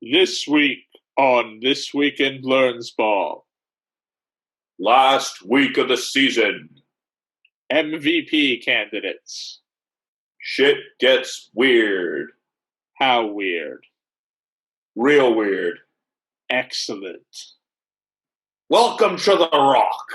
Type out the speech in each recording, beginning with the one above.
This week on This Week in Blernsball. Last week of the season. MVP candidates. Shit gets weird. How weird? Real weird. Excellent. Welcome to the Rock.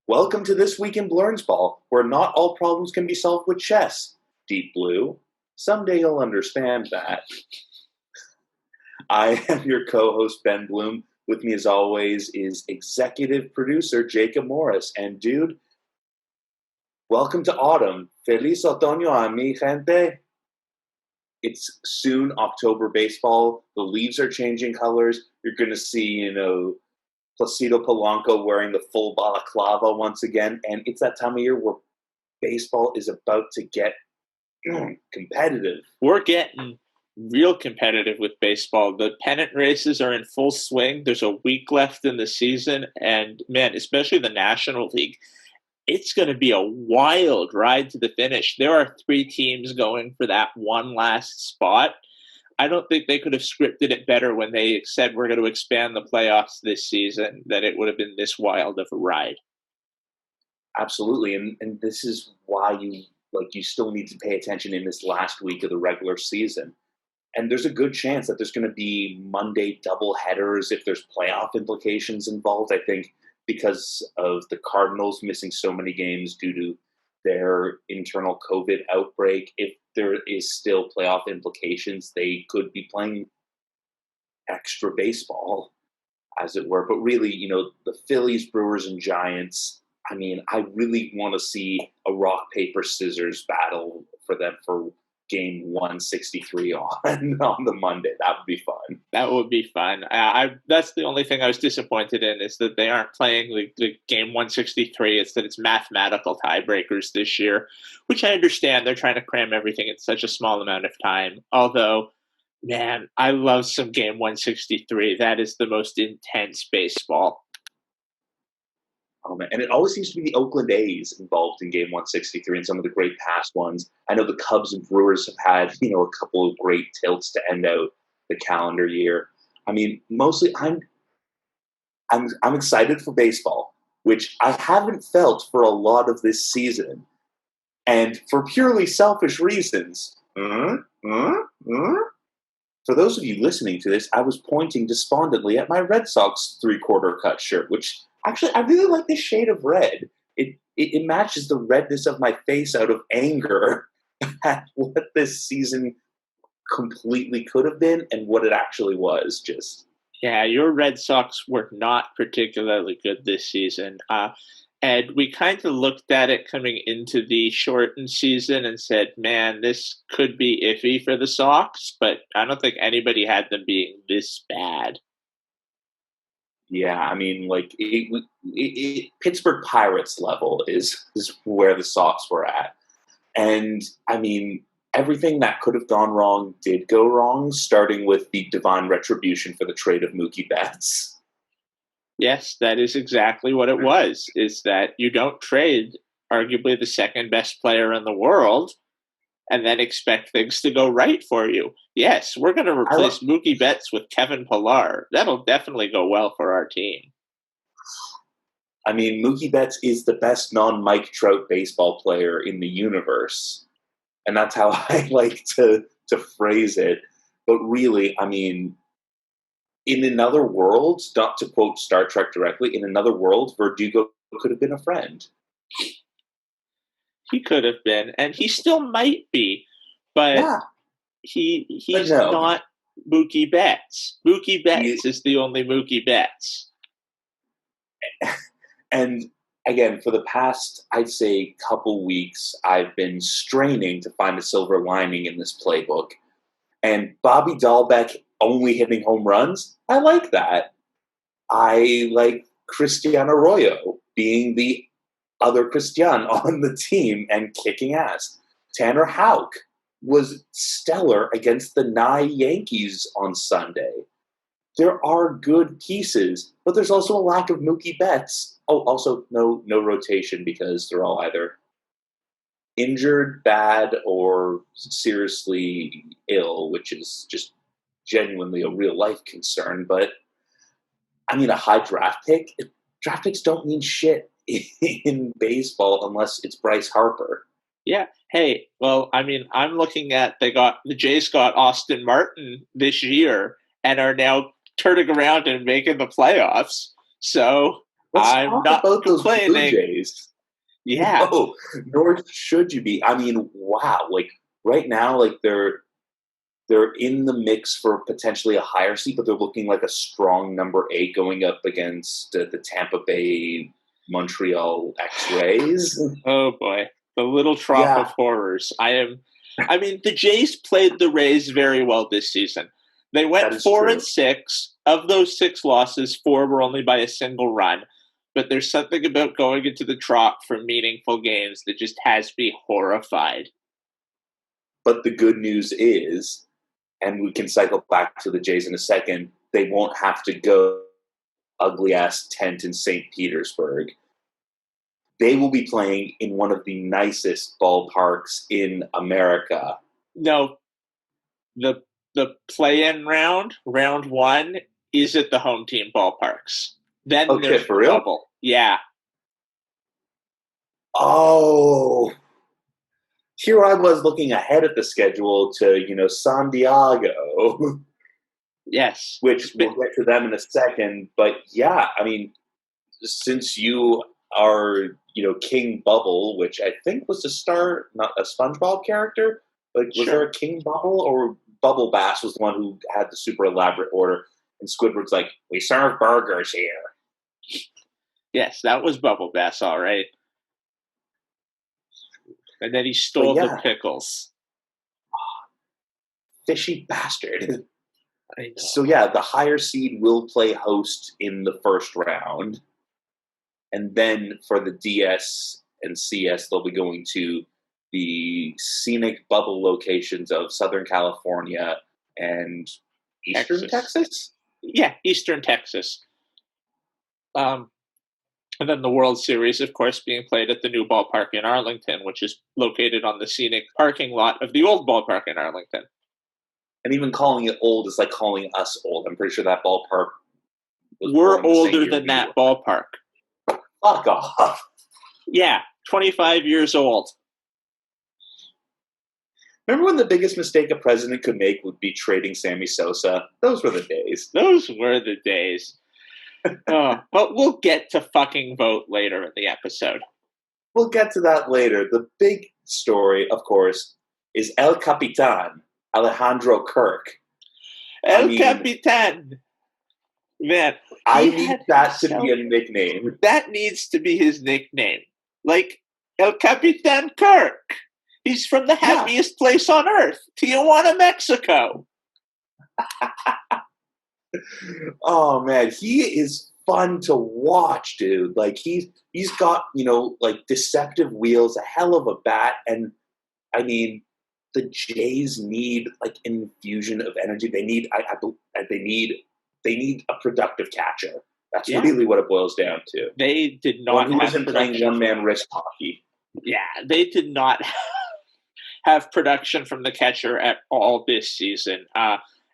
Welcome to This Week in Blernsball, where not all problems can be solved with chess. Deep Blue. Someday you'll understand that. I am your co-host, Ben Bloom. With me, as always, is executive producer Jacob Morris. And, dude, welcome to autumn. Feliz otoño a mi gente. It's soon October baseball. The leaves are changing colors. You're going to see, Placido Polanco wearing the full balaclava once again. And it's that time of year where baseball is about to get competitive. We're getting real competitive with baseball. The pennant races are in full swing. There's a week left in the season. And, man, especially the National League, it's going to be a wild ride to the finish. There are 3 teams going for that one last spot. I don't think they could have scripted it better when they said we're going to expand the playoffs this season, that it would have been this wild of a ride. Absolutely. And this is why you still need to pay attention in this last week of the regular season. And there's a good chance that there's going to be Monday double headers if there's playoff implications involved. I think because of the Cardinals missing so many games due to their internal COVID outbreak, if there is still playoff implications, they could be playing extra baseball, as it were. But really, the Phillies, Brewers, and Giants, I really want to see a rock, paper, scissors battle for them for game 163 on the Monday. That would be fun. That would be fun. That's the only thing I was disappointed in, is that they aren't playing the game 163. It's that it's mathematical tiebreakers this year, which I understand. They're trying to cram everything in such a small amount of time. Although, man, I love some game 163. That is the most intense baseball. Oh, man. And it always seems to be the Oakland A's involved in game 163 and some of the great past ones. I know the Cubs and Brewers have had, a couple of great tilts to end out the calendar year. Mostly I'm excited for baseball, which I haven't felt for a lot of this season. And for purely selfish reasons. For those of you listening to this, I was pointing despondently at my Red Sox 3/4 cut shirt, which actually, I really like this shade of red. It matches the redness of my face out of anger at what this season completely could have been and what it actually was. Yeah, your Red Sox were not particularly good this season. And we kind of looked at it coming into the shortened season and said, man, this could be iffy for the Sox, but I don't think anybody had them being this bad. Yeah, Pittsburgh Pirates level is where the Sox were at. And, everything that could have gone wrong did go wrong, starting with the divine retribution for the trade of Mookie Betts. Yes, that is exactly what it was, is that you don't trade arguably the second best player in the world and then expect things to go right for you. Yes, we're going to replace Mookie Betts with Kevin Pillar. That'll definitely go well for our team. Mookie Betts is the best non-Mike Trout baseball player in the universe. And that's how I like to phrase it. But really, in another world, not to quote Star Trek directly, in another world, Verdugo could have been a friend. He could have been, and he still might be, but yeah. he's not Mookie Betts. Mookie Betts is the only Mookie Betts. And again, for the past, I'd say, couple weeks, I've been straining to find a silver lining in this playbook. And Bobby Dahlbeck only hitting home runs, I like that. I like Christian Arroyo being the other Christian on the team and kicking ass. Tanner Houck was stellar against the Nye Yankees on Sunday. There are good pieces, but there's also a lack of Mookie Betts. Oh, also no rotation because they're all either injured, bad, or seriously ill, which is just genuinely a real life concern. But I mean, a high draft pick. Draft picks don't mean shit in baseball unless it's Bryce Harper. Yeah. Hey, well, I mean, I'm looking at the Jays got Austin Martin this year and are now turning around and making the playoffs. So Let's I'm talk not about those Blue complaining. Jays. Yeah. No, nor should you be. I mean, wow. Like right now, like they're in the mix for potentially a higher seed, but they're looking like a strong number 8 going up against the Tampa Bay Montreal X-Rays. Oh boy, the little trop of horrors. I mean, the Jays played the Rays very well this season. They went 4-6. Of those 6 losses, 4 were only by a single run. But there's something about going into the trop for meaningful games that just has me horrified. But the good news is, and we can cycle back to the Jays in a second, they won't have to go ugly-ass tent in St. Petersburg. They will be playing in one of the nicest ballparks in America. No, the play-in round 1, is at the home team ballparks. Then there's for real? bubble. Yeah. Oh, here I was looking ahead at the schedule to, San Diego. Yes. Which we'll get to them in a second. But yeah, I mean, since you are, King Bubble, which I think was to start not a SpongeBob character, like was there a King Bubble, or Bubble Bass was the one who had the super elaborate order, and Squidward's like, we serve burgers here. Yes, that was Bubble Bass, all right. And then he stole the pickles. Fishy bastard. So yeah, the higher seed will play host in the first round. And then for the DS and CS, they'll be going to the scenic bubble locations of Southern California and Eastern Texas? Yeah, Eastern Texas. And then the World Series, of course, being played at the new ballpark in Arlington, which is located on the scenic parking lot of the old ballpark in Arlington. And even calling it old is like calling us old. I'm pretty sure that ballpark was We're older than that ballpark. Fuck off. Yeah, 25 years old. Remember when the biggest mistake a president could make would be trading Sammy Sosa? Those were the days. Those were the days. But we'll get to fucking Vote later in the episode. We'll get to that later. The big story, of course, is El Capitan, Alejandro Kirk. Capitan! Man, I need that to be a nickname. That needs to be his nickname. Like, El Capitan Kirk. He's from the happiest place on earth, Tijuana, Mexico. Oh, man, he is fun to watch, dude. Like, he's got, like, deceptive wheels, a hell of a bat, and, I mean, the Jays need, like, an infusion of energy. They need, they need a productive catcher. That's really what it boils down to. They did not one who isn't playing one-man wrist hockey. Yeah, they did not have production from the catcher at all this season.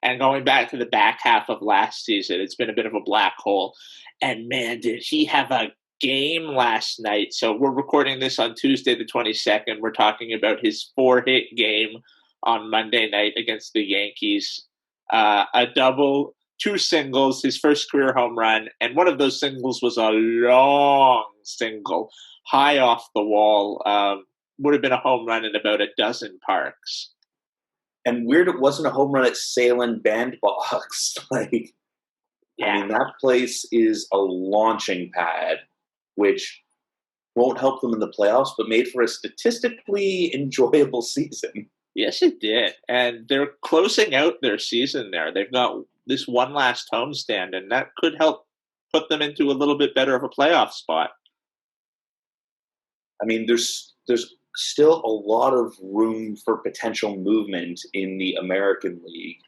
And going back to the back half of last season, it's been a bit of a black hole. And man, did he have a game last night. So we're recording this on Tuesday the 22nd. We're talking about his 4-hit game on Monday night against the Yankees. A double, 2 singles, his first career home run, and one of those singles was a long single, high off the wall. Would have been a home run in about a dozen parks. And weird, it wasn't a home run at Salem Bandbox. Like, I Yeah. mean, that place is a launching pad, which won't help them in the playoffs, but made for a statistically enjoyable season. Yes, it did. And they're closing out their season there. They've got this one last homestand, and that could help put them into a little bit better of a playoff spot. I mean, there's still a lot of room for potential movement in the American League,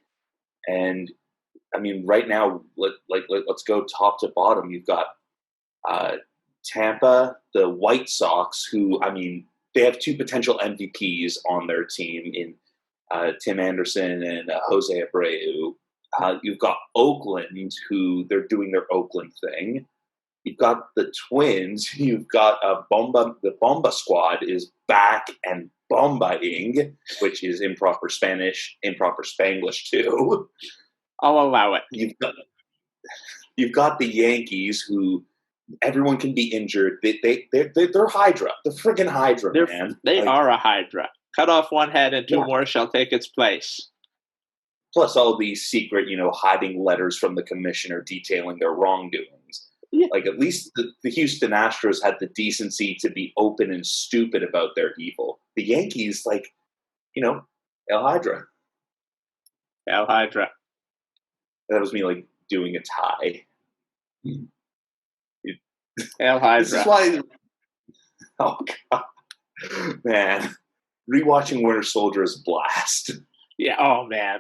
and I mean, right now, let's go top to bottom. You've got Tampa, the White Sox, who, I mean, they have two potential MVPs on their team in Tim Anderson and Jose Abreu. You've got Oakland, who they're doing their Oakland thing. You've got the Twins. You've got Bomba. The Bomba squad is back and bombaing, which is improper Spanish, improper Spanglish too. I'll allow it. You've got the Yankees, who everyone can be injured. They're Hydra. The friggin' Hydra, man. They are a Hydra. Cut off one head and two Yeah. more shall take its place. Plus all these secret, hiding letters from the commissioner detailing their wrongdoings. Yeah. Like, at least the Houston Astros had the decency to be open and stupid about their evil. The Yankees, El Hydra. El Hydra. That was me, doing a tie. El Hydra. This is why... Oh, God. Man. Rewatching Winter Soldier is a blast. Yeah, oh man.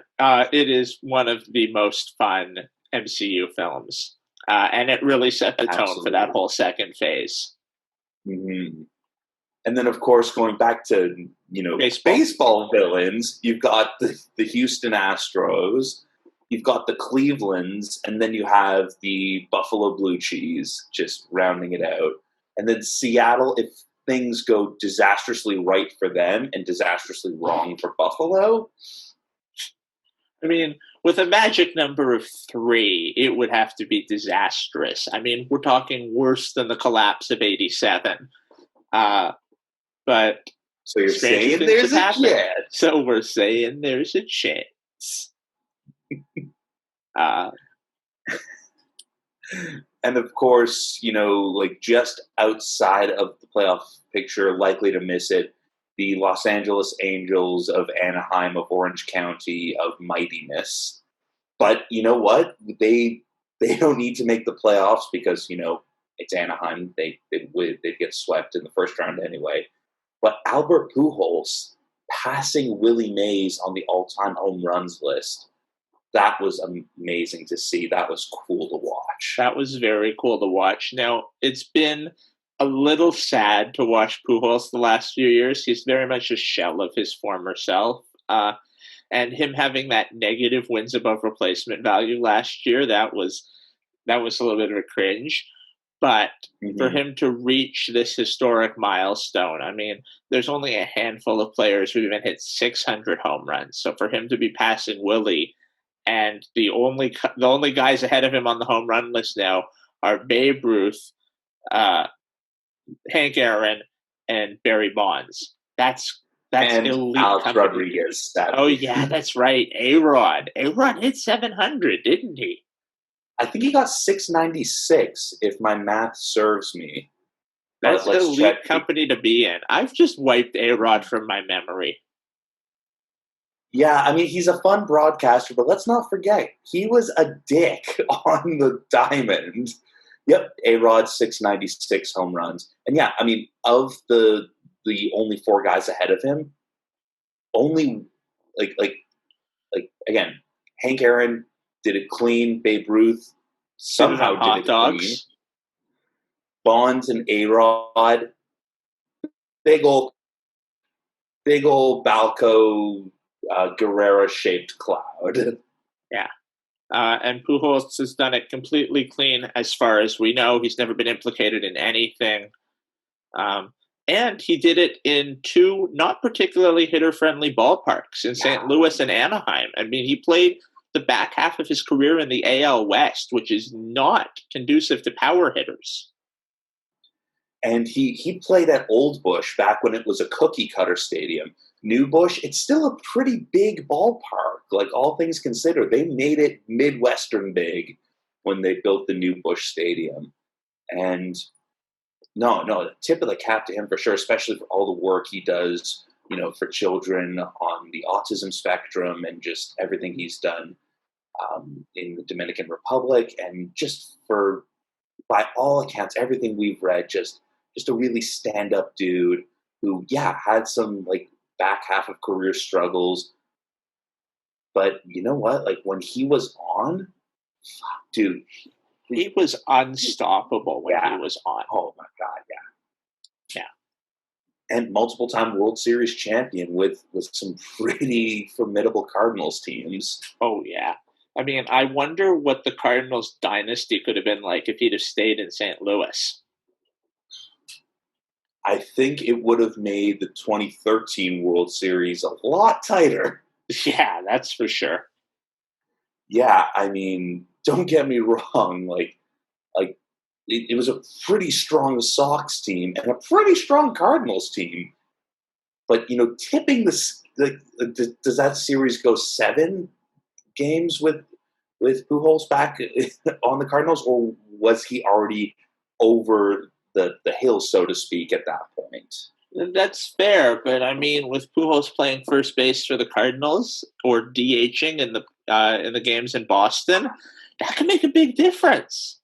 It is one of the most fun MCU films. And it really set the tone for that whole second phase. Mm-hmm. And then, of course, going back to, baseball villains, you've got the Houston Astros, you've got the Clevelands, and then you have the Buffalo Blue Cheese just rounding it out. And then Seattle, if things go disastrously right for them and disastrously wrong for Buffalo. I mean, with a magic number of 3, it would have to be disastrous. I mean, we're talking worse than the collapse of '87. But so you're saying there's a chance. So we're saying there's a chance. And of course, just outside of the playoff picture, likely to miss it, the Los Angeles Angels of Anaheim, of Orange County, of mightiness. But you know what? They don't need to make the playoffs because, it's Anaheim. They'd get swept in the first round anyway. But Albert Pujols passing Willie Mays on the all-time home runs list, that was amazing to see. That was cool to watch. That was very cool to watch. Now, it's been a little sad to watch Pujols the last few years. He's very much a shell of his former self. And him having that negative wins above replacement value last year, that was a little bit of a cringe. But for him to reach this historic milestone, I mean, there's only a handful of players who've even hit 600 home runs. So for him to be passing Willie, and the only guys ahead of him on the home run list now are Babe Ruth, Hank Aaron, and Barry Bonds. That's and elite. Alex Rodriguez. Oh yeah, that's right. A-Rod hit 700, didn't he? I think he got 696, if my math serves me. That's an elite company to be in. I've just wiped A-Rod from my memory. Yeah, I mean, he's a fun broadcaster, but let's not forget, he was a dick on the diamond. Yep, A-Rod, 696 home runs. And yeah, I mean, of the only 4 guys ahead of him, only, again, Hank Aaron did it clean. Babe Ruth somehow did it clean. Bonds and A-Rod, big old Balco Guerrera-shaped cloud. Yeah. And Pujols has done it completely clean as far as we know. He's never been implicated in anything. And he did it in 2 not particularly hitter-friendly ballparks in St. Louis and Anaheim. I mean, he played the back half of his career in the AL West, which is not conducive to power hitters. And he played at Old Bush back when it was a cookie-cutter stadium. New Bush, it's still a pretty big ballpark. Like, all things considered, they made it Midwestern big. when they built the new Busch Stadium. And no, tip of the cap to him for sure, especially for all the work he does, for children on the autism spectrum and just everything he's done in the Dominican Republic, and just for, by all accounts, everything we've read, just a really stand-up dude who, had some like back half of career struggles, but you know what? Like when he was on, fuck, dude, he was unstoppable when he was on. Oh my god, yeah. And multiple-time World Series champion with some pretty formidable Cardinals teams. Oh yeah. I mean, I wonder what the Cardinals dynasty could have been like if he'd have stayed in St. Louis. I think it would have made the 2013 World Series a lot tighter. Yeah, that's for sure. Yeah, I mean, don't get me wrong. Like it was a pretty strong Sox team and a pretty strong Cardinals team. But tipping this, does that series go 7 games with Pujols back on the Cardinals, or was he already over the hill, so to speak, at that point? That's fair, but I mean, with Pujols playing first base for the Cardinals or DHing in the games in Boston, that could make a big difference.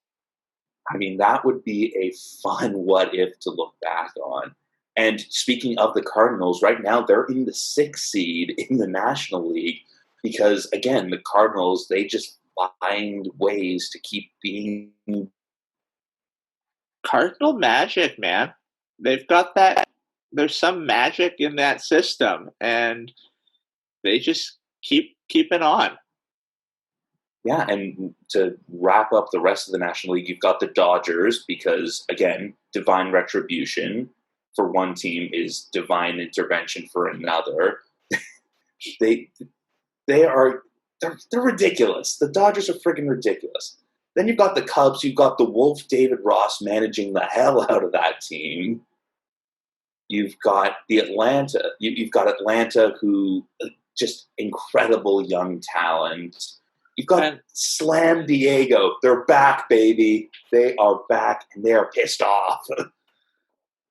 I mean, that would be a fun what if to look back on. And speaking of the Cardinals, right now they're in the 6th seed in the National League because, again, the Cardinals, they just find ways to keep being Cardinal magic, man. They've got that. There's some magic in that system, and they just keep keeping on. Yeah, and to wrap up the rest of the National League, you've got the Dodgers because, again, divine retribution for one team is divine intervention for another. They're ridiculous. The Dodgers are freaking ridiculous. Then you've got the Cubs. You've got the Wolf David Ross managing the hell out of that team. You've got the Atlanta. You've got Atlanta, who just incredible young talent. You've got Slam Diego. They're back, baby. They are back, and they are pissed off.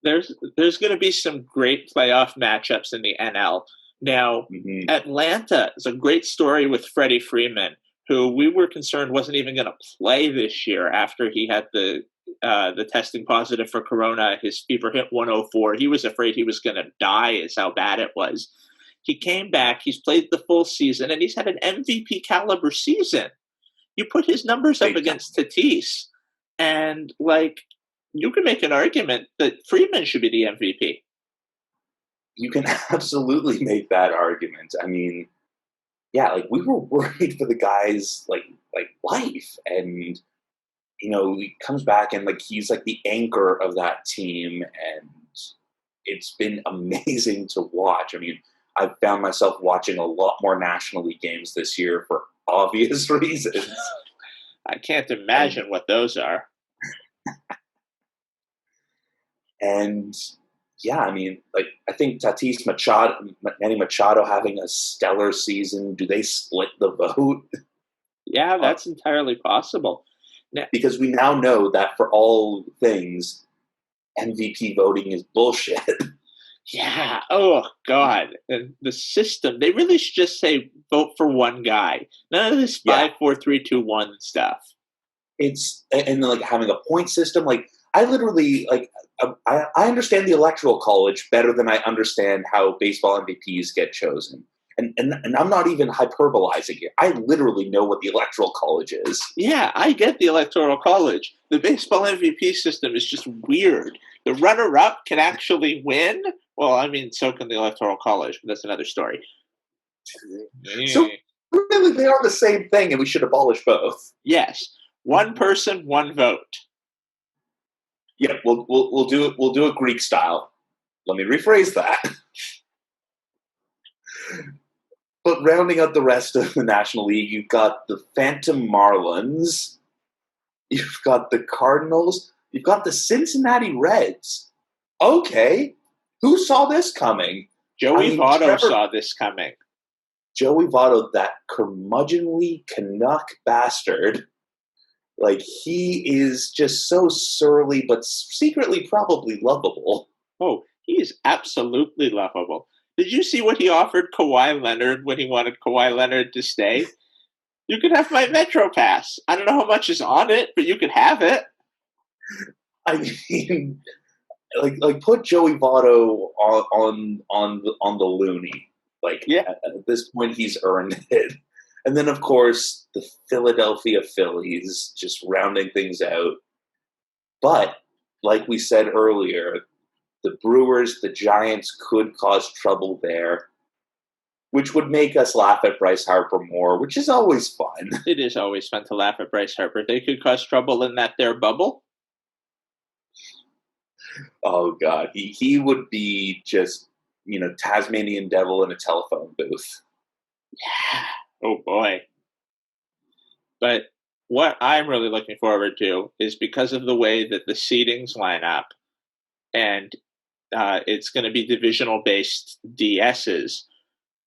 There's going to be some great playoff matchups in the NL. Now, Atlanta is a great story with Freddie Freeman, who we were concerned wasn't even going to play this year after he had the testing positive for corona. His fever hit 104. He was afraid he was going to die, is how bad it was. He came back. He's played the full season, and he's had an MVP caliber season. You put his numbers up against Tatis, and you can make an argument that Freeman should be the MVP. You can absolutely make that argument. I mean, yeah, we were worried for the guy's life, and he comes back and he's the anchor of that team, and it's been amazing to watch. I mean, I've found myself watching a lot more National League games this year for obvious reasons. I can't imagine what those are. And yeah, I mean, I think Tatis Manny Machado having a stellar season. Do they split the vote? Yeah, that's entirely possible. Now, because we now know that for all things, MVP voting is bullshit. Yeah. Oh, God. And the system, they really should just say vote for one guy. None of this 5, 4, 3, 2, 1 stuff. It's, and having a point system. I literally, I understand the Electoral College better than I understand how baseball MVPs get chosen. And I'm not even hyperbolizing it. I literally know what the Electoral College is. Yeah, I get the Electoral College. The baseball MVP system is just weird. The runner-up can actually win. Well, I mean, so can the Electoral College, but that's another story. So really, they are the same thing, and we should abolish both. Yes, one person, one vote. Yeah, we'll do it. We'll do it Greek style. Let me rephrase that. But rounding out the rest of the National League, you've got the Phantom Marlins, you've got the Cardinals, you've got the Cincinnati Reds. Okay, who saw this coming? Joey Votto saw this coming. Joey Votto, that curmudgeonly Canuck bastard, Like, he is just so surly, but secretly probably lovable. Oh, he is absolutely lovable. Did you see what he offered Kawhi Leonard when he wanted Kawhi Leonard to stay? You could have my Metro Pass. I don't know how much is on it, but you could have it. I mean, like put Joey Votto on the loony. Like, Yeah. at this point, he's earned it. And then, of course, the Philadelphia Phillies just rounding things out. But like we said earlier, the Brewers, the Giants could cause trouble there, which would make us laugh at Bryce Harper more, which is always fun. It is always fun to laugh at Bryce Harper. They could cause trouble in that their bubble. Oh God, he would be just Tasmanian devil in a telephone booth. Yeah. Oh boy. But what I'm really looking forward to is because of the way that the seedings line up, and it's going to be divisional based DSs.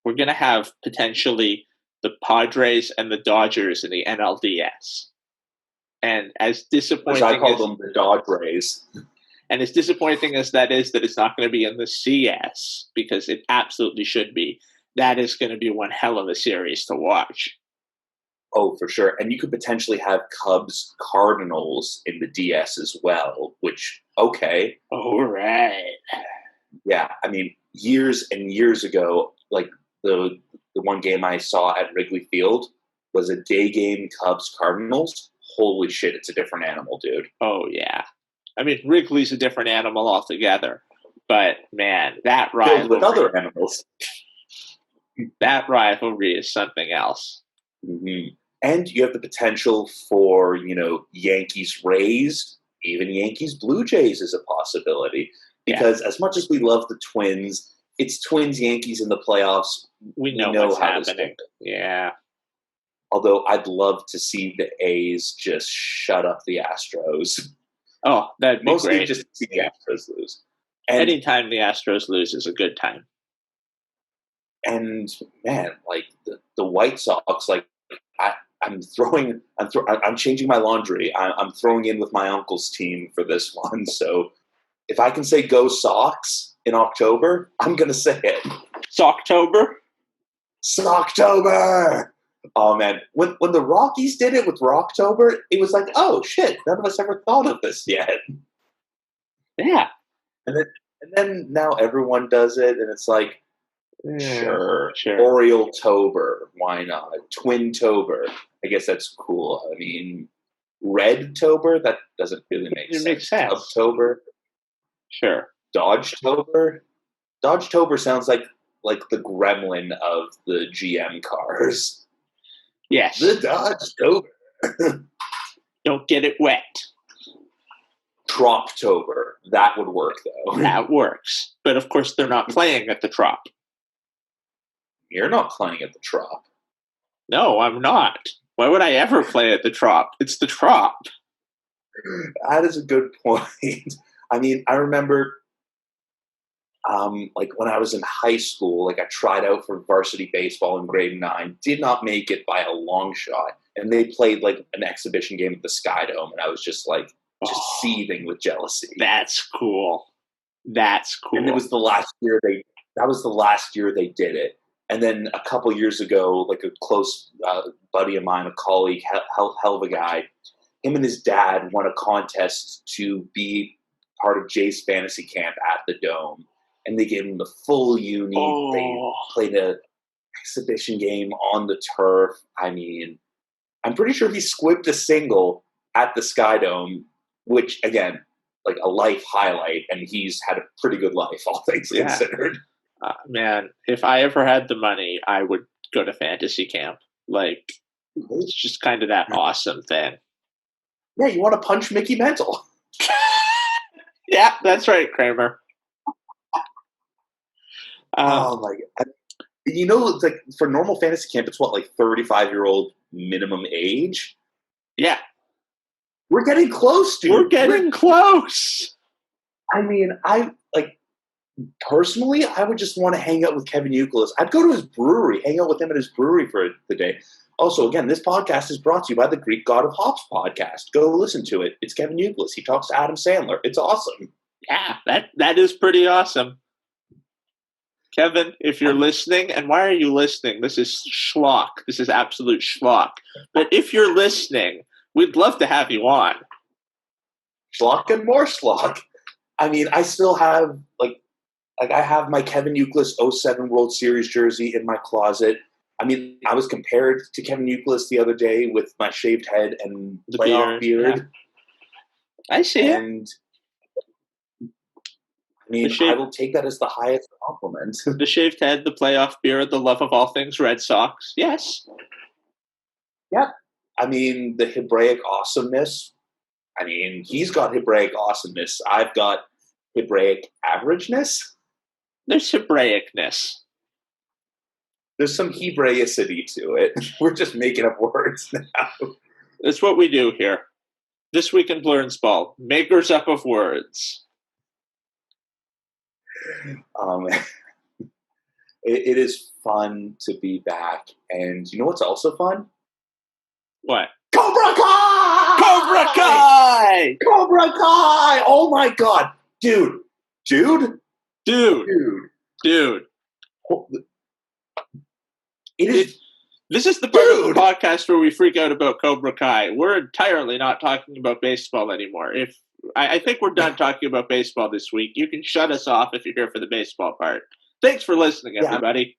We're going to have potentially the Padres and the Dodgers in the NLDS. And as disappointing Which I call them the Dodgers. And as disappointing as that is, that it's not going to be in the CS, because it absolutely should be, that is going to be one hell of a series to watch. Oh, for sure. And you could potentially have Cubs Cardinals in the DS as well, which, okay. All right. Yeah, I mean, years and years ago, like the one game I saw at Wrigley Field was a day game Cubs Cardinals. Holy shit, it's a different animal, dude. Oh, yeah. I mean, Wrigley's a different animal altogether. But, man, that rivalry... Filled with other animals. That rivalry is something else. Mm-hmm. And you have the potential for, Yankees-Rays, even Yankees-Blue Jays is a possibility. Because as much as we love the Twins, it's Twins-Yankees in the playoffs. We know what's happening. Yeah. Although I'd love to see the A's just shut up the Astros. Oh, that'd be Mostly great. just to see the Astros lose. And anytime the Astros lose is a good time. And man, like the White Sox, like I'm changing my laundry. I'm throwing in with my uncle's team for this one. So if I can say go Sox in October, I'm gonna say it. Socktober? Socktober! Oh man, when the Rockies did it with Rocktober, it was like, oh shit, none of us ever thought of this yet. Yeah. And then now everyone does it, and it's like, sure. Oriole-tober, why not? Twin-tober, I guess that's cool. I mean, Red-tober, that doesn't really make sense. It makes sense. October, sure. Dodge-tober. Dodge-tober sounds like the gremlin of the GM cars. Yes. The Dodge-tober. Don't get it wet. Troptober. That would work, though. That works. But, of course, they're not playing at the Trop. You're not playing at the Trop. No, I'm not. Why would I ever play at the Trop? It's the Trop. That is a good point. I mean, I remember like when I was in high school, like I tried out for varsity baseball in grade 9, did not make it by a long shot. And they played like an exhibition game at the Sky Dome, and I was just like seething with jealousy. That's cool. That's cool. And it was the last year they did it. And then a couple years ago, like a close buddy of mine, a colleague, hell of a guy, him and his dad won a contest to be part of Jay's fantasy camp at the Dome. And they gave him the full uni. Oh. They played an exhibition game on the turf. I mean, I'm pretty sure he squibbed a single at the Sky Dome, which, again, like a life highlight. And he's had a pretty good life, all things considered. Man, if I ever had the money, I would go to fantasy camp. Like, it's just kind of that awesome thing. Yeah, you want to punch Mickey Mantle. Yeah, that's right, Kramer. Oh my God. It's like for normal fantasy camp, it's what, like 35-year-old minimum age? Yeah. We're getting close, dude. We're getting close. I mean, personally, I would just want to hang out with Kevin Youkilis. I'd go to his brewery, hang out with him at his brewery for the day. Also, again, this podcast is brought to you by the Greek God of Hops podcast. Go listen to it. It's Kevin Yougless. He talks to Adam Sandler. It's awesome. Yeah, that is pretty awesome. Kevin, if you're listening, and why are you listening? This is schlock. This is absolute schlock. But if you're listening, we'd love to have you on. Schlock and more schlock. I mean, I still have, like I have my Kevin Yougless 07 World Series jersey in my closet. I mean, I was compared to Kevin Yougless the other day with my shaved head and The playoff beard. Yeah. I see it. And I mean, I will take that as the highest compliment. The shaved head, the playoff beard, the love of all things Red Sox. Yes. Yeah. I mean, the Hebraic awesomeness. I mean, he's got Hebraic awesomeness. I've got Hebraic averageness. There's Hebraicness. There's some Hebraicity to it. We're just making up words now. That's what we do here. This week in Blernsball, makers up of words. It is fun to be back. And you know what's also fun? What? Kobra Kai! Kobra Kai! Kobra Kai! Oh my god. Dude. This is the part of the podcast where we freak out about Kobra Kai. We're entirely not talking about baseball anymore. I think we're done talking about baseball this week. You can shut us off if you're here for the baseball part. Thanks for listening, everybody.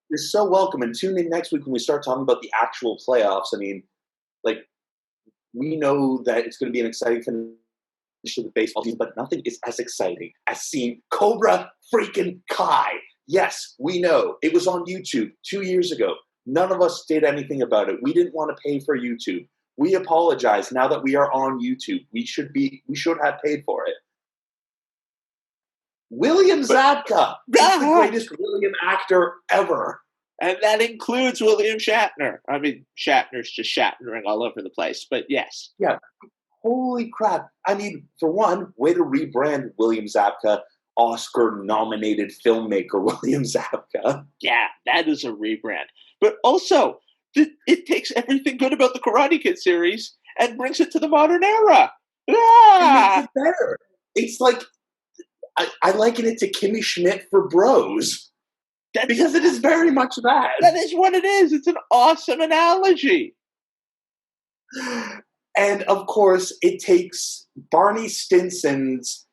You're so welcome. And tune in next week when we start talking about the actual playoffs. I mean, like, we know that it's going to be an exciting finish of the baseball season, but nothing is as exciting as seeing Kobra freaking Kai. Yes, we know. It was on YouTube 2 years ago. None of us did anything about it. We didn't want to pay for YouTube. We apologize now that we are on YouTube. We should have paid for it. William Zabka is the greatest William actor ever. And that includes William Shatner. I mean, Shatner's just Shatnering all over the place, but yes. Yeah. Holy crap. I mean, for one, way to rebrand William Zabka, Oscar-nominated filmmaker William Zabka. Yeah, that is a rebrand. But also, it takes everything good about the Karate Kid series and brings it to the modern era. It makes it better. It's like, I liken it to Kimmy Schmidt for bros. Because it is very much that. That is what it is. It's an awesome analogy. And, of course, it takes Barney Stinson's,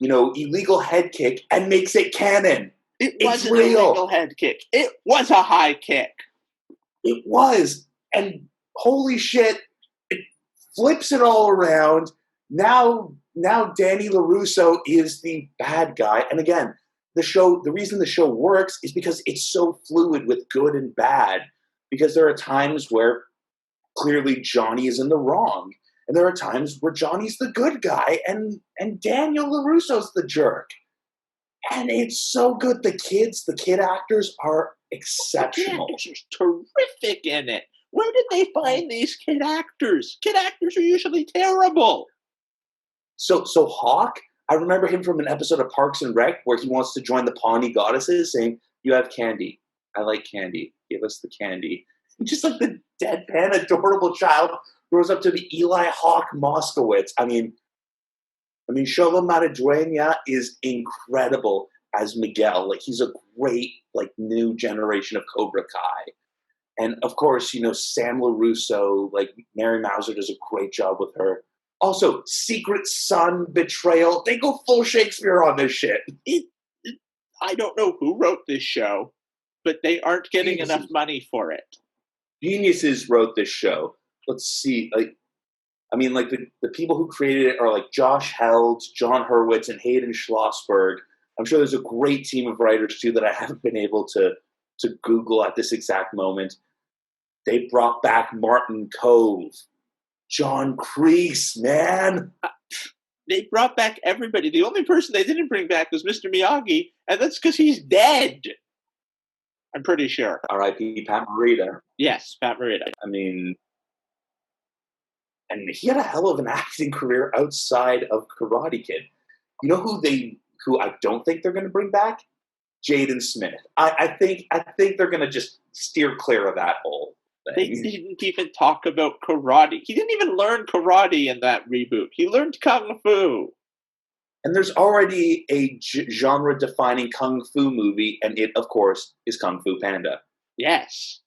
illegal head kick and makes it canon. It wasn't an illegal head kick. It was a high kick. It was. And holy shit, it flips it all around. Now Danny LaRusso is the bad guy. And again, the reason the show works is because it's so fluid with good and bad. Because there are times where clearly Johnny is in the wrong. And there are times where Johnny's the good guy and Daniel LaRusso's the jerk. And it's so good. The kid actors are exceptional. The kid actors are terrific in it. Where did they find these kid actors? Kid actors are usually terrible. So Hawk, I remember him from an episode of Parks and Rec where he wants to join the Pawnee Goddesses saying, "You have candy. I like candy. Give us the candy." Just like the deadpan, adorable child grows up to be Eli Hawk Moskowitz. I mean, Sholem Maridueña is incredible as Miguel. Like, he's a great, new generation of Kobra Kai. And, of course, Sam LaRusso, Mary Mauser does a great job with her. Also, Secret Son, Betrayal. They go full Shakespeare on this shit. I don't know who wrote this show, but they aren't getting enough money for it. Geniuses wrote this show. Let's see. The people who created it are Josh Held, John Hurwitz, and Hayden Schlossberg. I'm sure there's a great team of writers, too, that I haven't been able to Google at this exact moment. They brought back Martin Cove. John Kreese, man. They brought back everybody. The only person they didn't bring back was Mr. Miyagi, and that's because he's dead. I'm pretty sure. R.I.P. Pat Morita. Yes, Pat Morita. I mean, and he had a hell of an acting career outside of Karate Kid. You know who I don't think they're going to bring back? Jaden Smith. I think they're going to just steer clear of that hole. They thing. didn't even talk about karate. He didn't even learn karate in that reboot. He learned kung fu. And there's already a genre-defining kung fu movie, and it, of course, is Kung Fu Panda. Yes.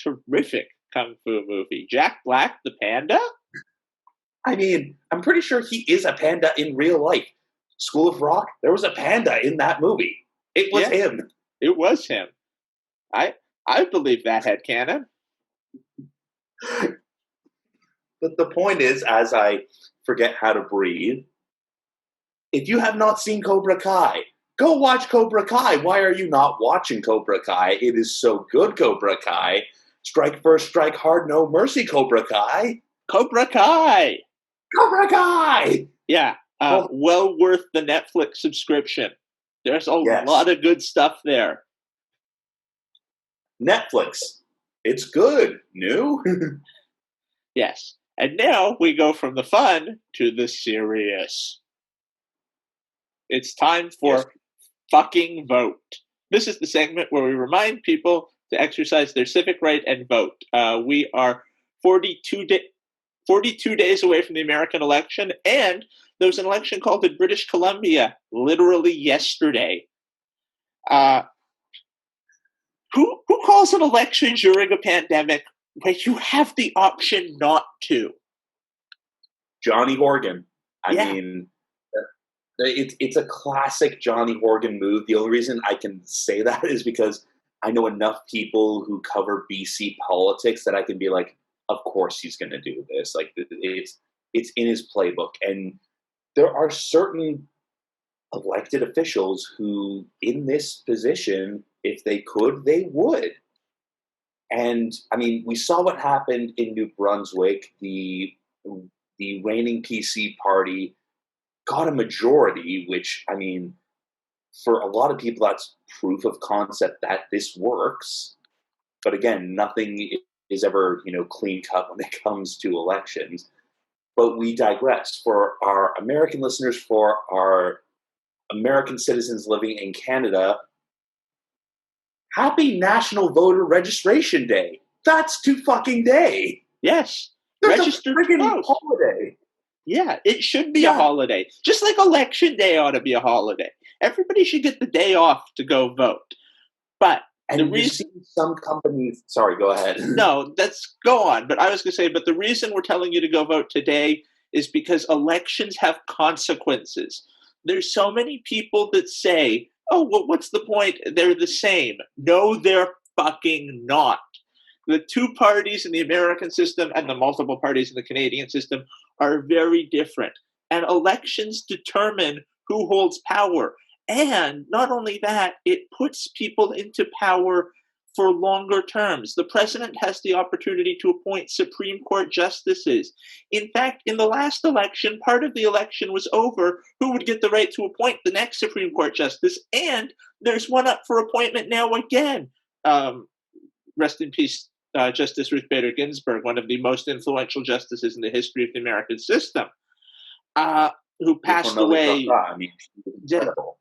Terrific kung fu movie. Jack Black, the panda? I mean, I'm pretty sure he is a panda in real life. School of Rock, there was a panda in that movie. It was Yeah, him. it was him. I I believe that headcanon. But the point is, as I forget how to breathe, if you have not seen Kobra Kai, go watch Kobra Kai. Why are you not watching Kobra Kai? It is so good, Kobra Kai. Strike first, strike hard, no mercy, Kobra Kai. Cobra Kai! Kobra Kai! Yeah, Well, well worth the Netflix subscription. There's a yes. lot of good stuff there. Netflix. It's good. New? Yes. And now we go from the fun to the serious. It's time Yes. for fucking vote. This is the segment where we remind people to exercise their civic right and vote. We are 42 days away from the American election, and there was an election called in British Columbia literally yesterday. Who calls an election during a pandemic where you have the option not to? Johnny Horgan. I Yeah. mean, it's a classic Johnny Horgan move. The only reason I can say that is because I know enough people who cover BC politics that I can be like, of course he's going to do this. Like it's in his playbook, and there are certain elected officials who, in this position, if they could, they would. And I mean, we saw what happened in New Brunswick. The reigning PC party got a majority, which, I mean, for a lot of people, that's proof of concept that this works. But again, nothing is ever, clean cut when it comes to elections. But we digress. For our American listeners, for our American citizens living in Canada, happy National Voter Registration Day. That's too fucking day. Yes. There's Register a to freaking vote. holiday. Yeah, it should be a Yeah. holiday. Just like Election Day ought to be a holiday. Everybody should get the day off to go vote. But And the you reason see some companies. Sorry, go ahead. no, that's go on. But I was going to say, but the reason we're telling you to go vote today is because elections have consequences. There's so many people that say, "Oh, well, what's the point? They're the same." No, they're fucking not. The two parties in the American system and the multiple parties in the Canadian system are very different. And elections determine who holds power. And not only that, it puts people into power for longer terms. The president has the opportunity to appoint Supreme Court justices. In fact, in the last election, part of the election was over who would get the right to appoint the next Supreme Court justice. And there's one up for appointment now again. Rest in peace, Justice Ruth Bader Ginsburg, one of the most influential justices in the history of the American system, who passed away. I mean, incredible.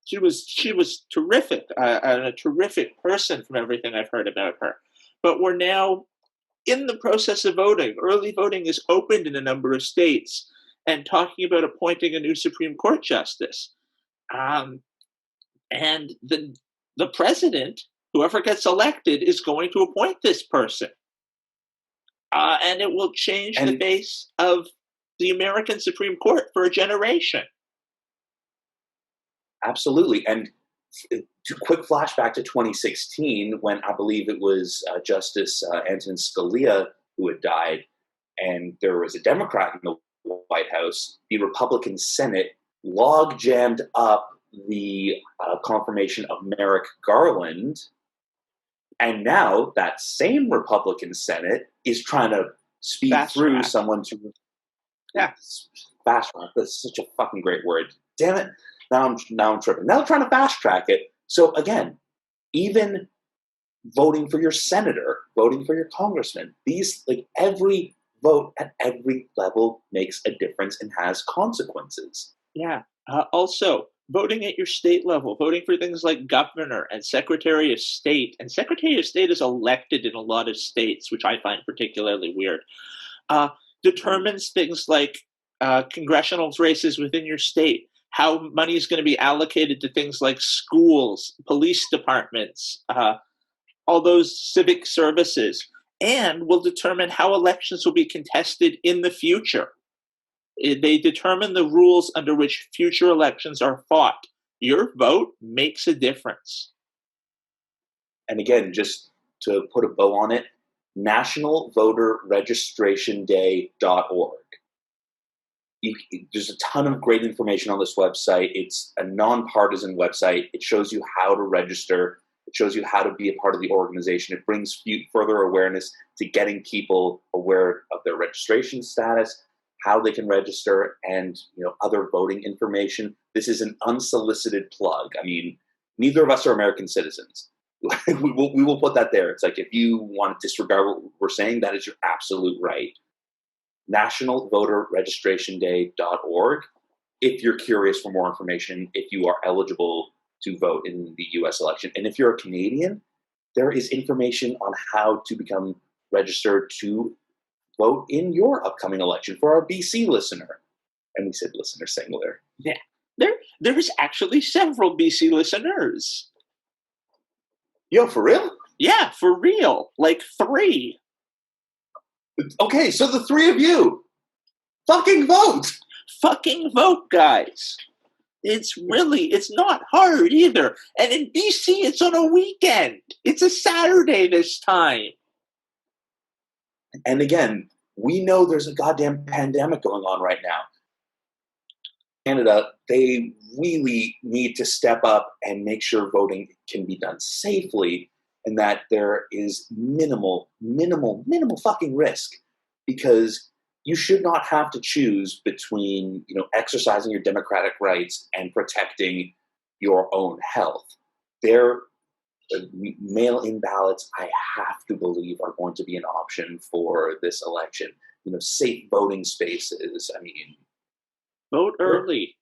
She was terrific, and a terrific person from everything I've heard about her. But we're now in the process of voting. Early voting is opened in a number of states, and talking about appointing a new Supreme Court justice. And the president, whoever gets elected, is going to appoint this person. And it will change the base of the American Supreme Court for a generation. Absolutely. And quick flashback to 2016, when I believe it was Justice Antonin Scalia who had died, and there was a Democrat in the White House. The Republican Senate log jammed up the confirmation of Merrick Garland. And now that same Republican Senate is trying to speed through someone to... Yeah. Fast track. That's such a fucking great word. Damn it. Now I'm tripping. Now they're trying to fast track it. So again, even voting for your senator, voting for your congressman, every vote at every level makes a difference and has consequences. Yeah. Also, Voting at your state level, voting for things like governor and secretary of state. And secretary of state is elected in a lot of states, which I find particularly weird. Uh, Determines things like congressional races within your state, how money is going to be allocated to things like schools, police departments, all those civic services, and will determine how elections will be contested in the future. They determine the rules under which future elections are fought. Your vote makes a difference. And again, just to put a bow on it, nationalvoterregistrationday.org. There's a ton of great information on this website. It's a nonpartisan website. It shows you how to register. It shows you how to be a part of the organization. It brings further awareness to getting people aware of their registration status, how they can register, and other voting information. This is an unsolicited plug. I mean, neither of us are American citizens. we will put that there. It's like, if you want to disregard what we're saying, that is your absolute right. nationalvoterregistrationday.org. If you're curious for more information, if you are eligible to vote in the US election. And if you're a Canadian, there is information on how to become registered to vote in your upcoming election for our BC listener. And we said listener singular. Yeah. There is actually several BC listeners. Yo, for real? Yeah, for real. Like 3. Okay, so the 3 of you, fucking vote! Fucking vote, guys. It's not hard either. And in BC, it's on a weekend. It's a Saturday this time. And again, we know there's a goddamn pandemic going on right now. Canada, they really need to step up and make sure voting can be done safely, and that there is minimal fucking risk, because you should not have to choose between, exercising your democratic rights and protecting your own health. Their mail-in ballots, I have to believe, are going to be an option for this election. Safe voting spaces. I mean, vote early.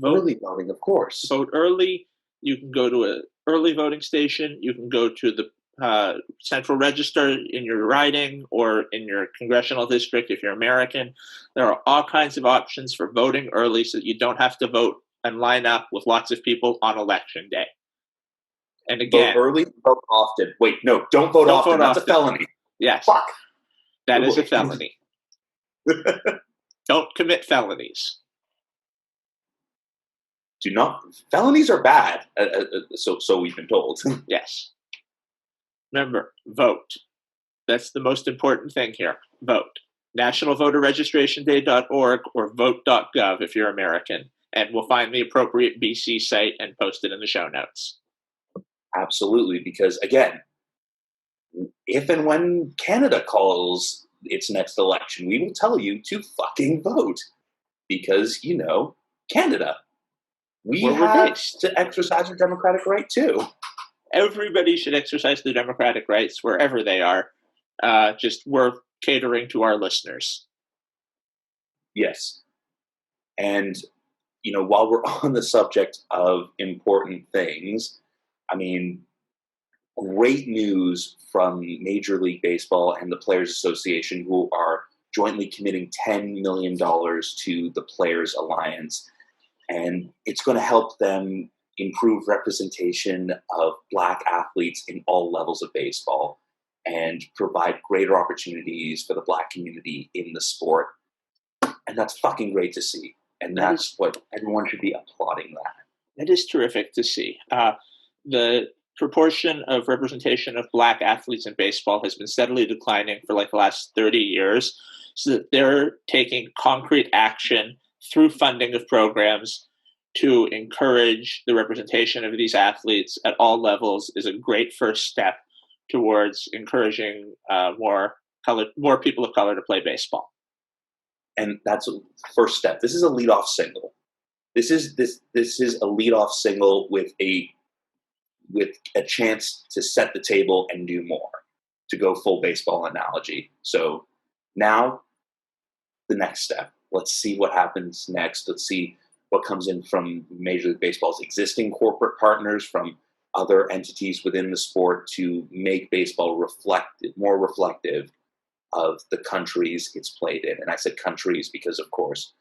Early voting, of course. Vote early. You can go to an early voting station. You can go to the central register in your riding or in your congressional district if you're American. There are all kinds of options for voting early so that you don't have to vote and line up with lots of people on election day. And again, vote early, vote often. Wait, no, don't vote often. That's a felony. Yes. Fuck. That is a felony. Don't commit felonies. Felonies are bad, so we've been told. Yes. Remember, vote. That's the most important thing here. Vote. nationalvoterregistrationday.org or Vote.gov if you're American. And we'll find the appropriate BC site and post it in the show notes. Absolutely, because again, if and when Canada calls its next election, we will tell you to fucking vote. Because, Canada. We have to exercise our democratic right too. Everybody should exercise their democratic rights wherever they are. Just we're catering to our listeners. Yes. And, while we're on the subject of important things, I mean, great news from Major League Baseball and the Players Association, who are jointly committing $10 million to the Players Alliance. And it's going to help them improve representation of Black athletes in all levels of baseball and provide greater opportunities for the Black community in the sport. And that's fucking great to see. And that's what everyone should be applauding that. That is terrific to see. The proportion of representation of Black athletes in baseball has been steadily declining for like the last 30 years. So that they're taking concrete action through funding of programs to encourage the representation of these athletes at all levels is a great first step towards encouraging more people of color to play baseball. And that's a first step. This is a leadoff single. This is a leadoff single with a chance to set the table and do more, to go full baseball analogy. So now the next step. Let's see what happens next. Let's see what comes in from Major League Baseball's existing corporate partners, from other entities within the sport, to make baseball more reflective of the countries it's played in. And I said countries because, of course,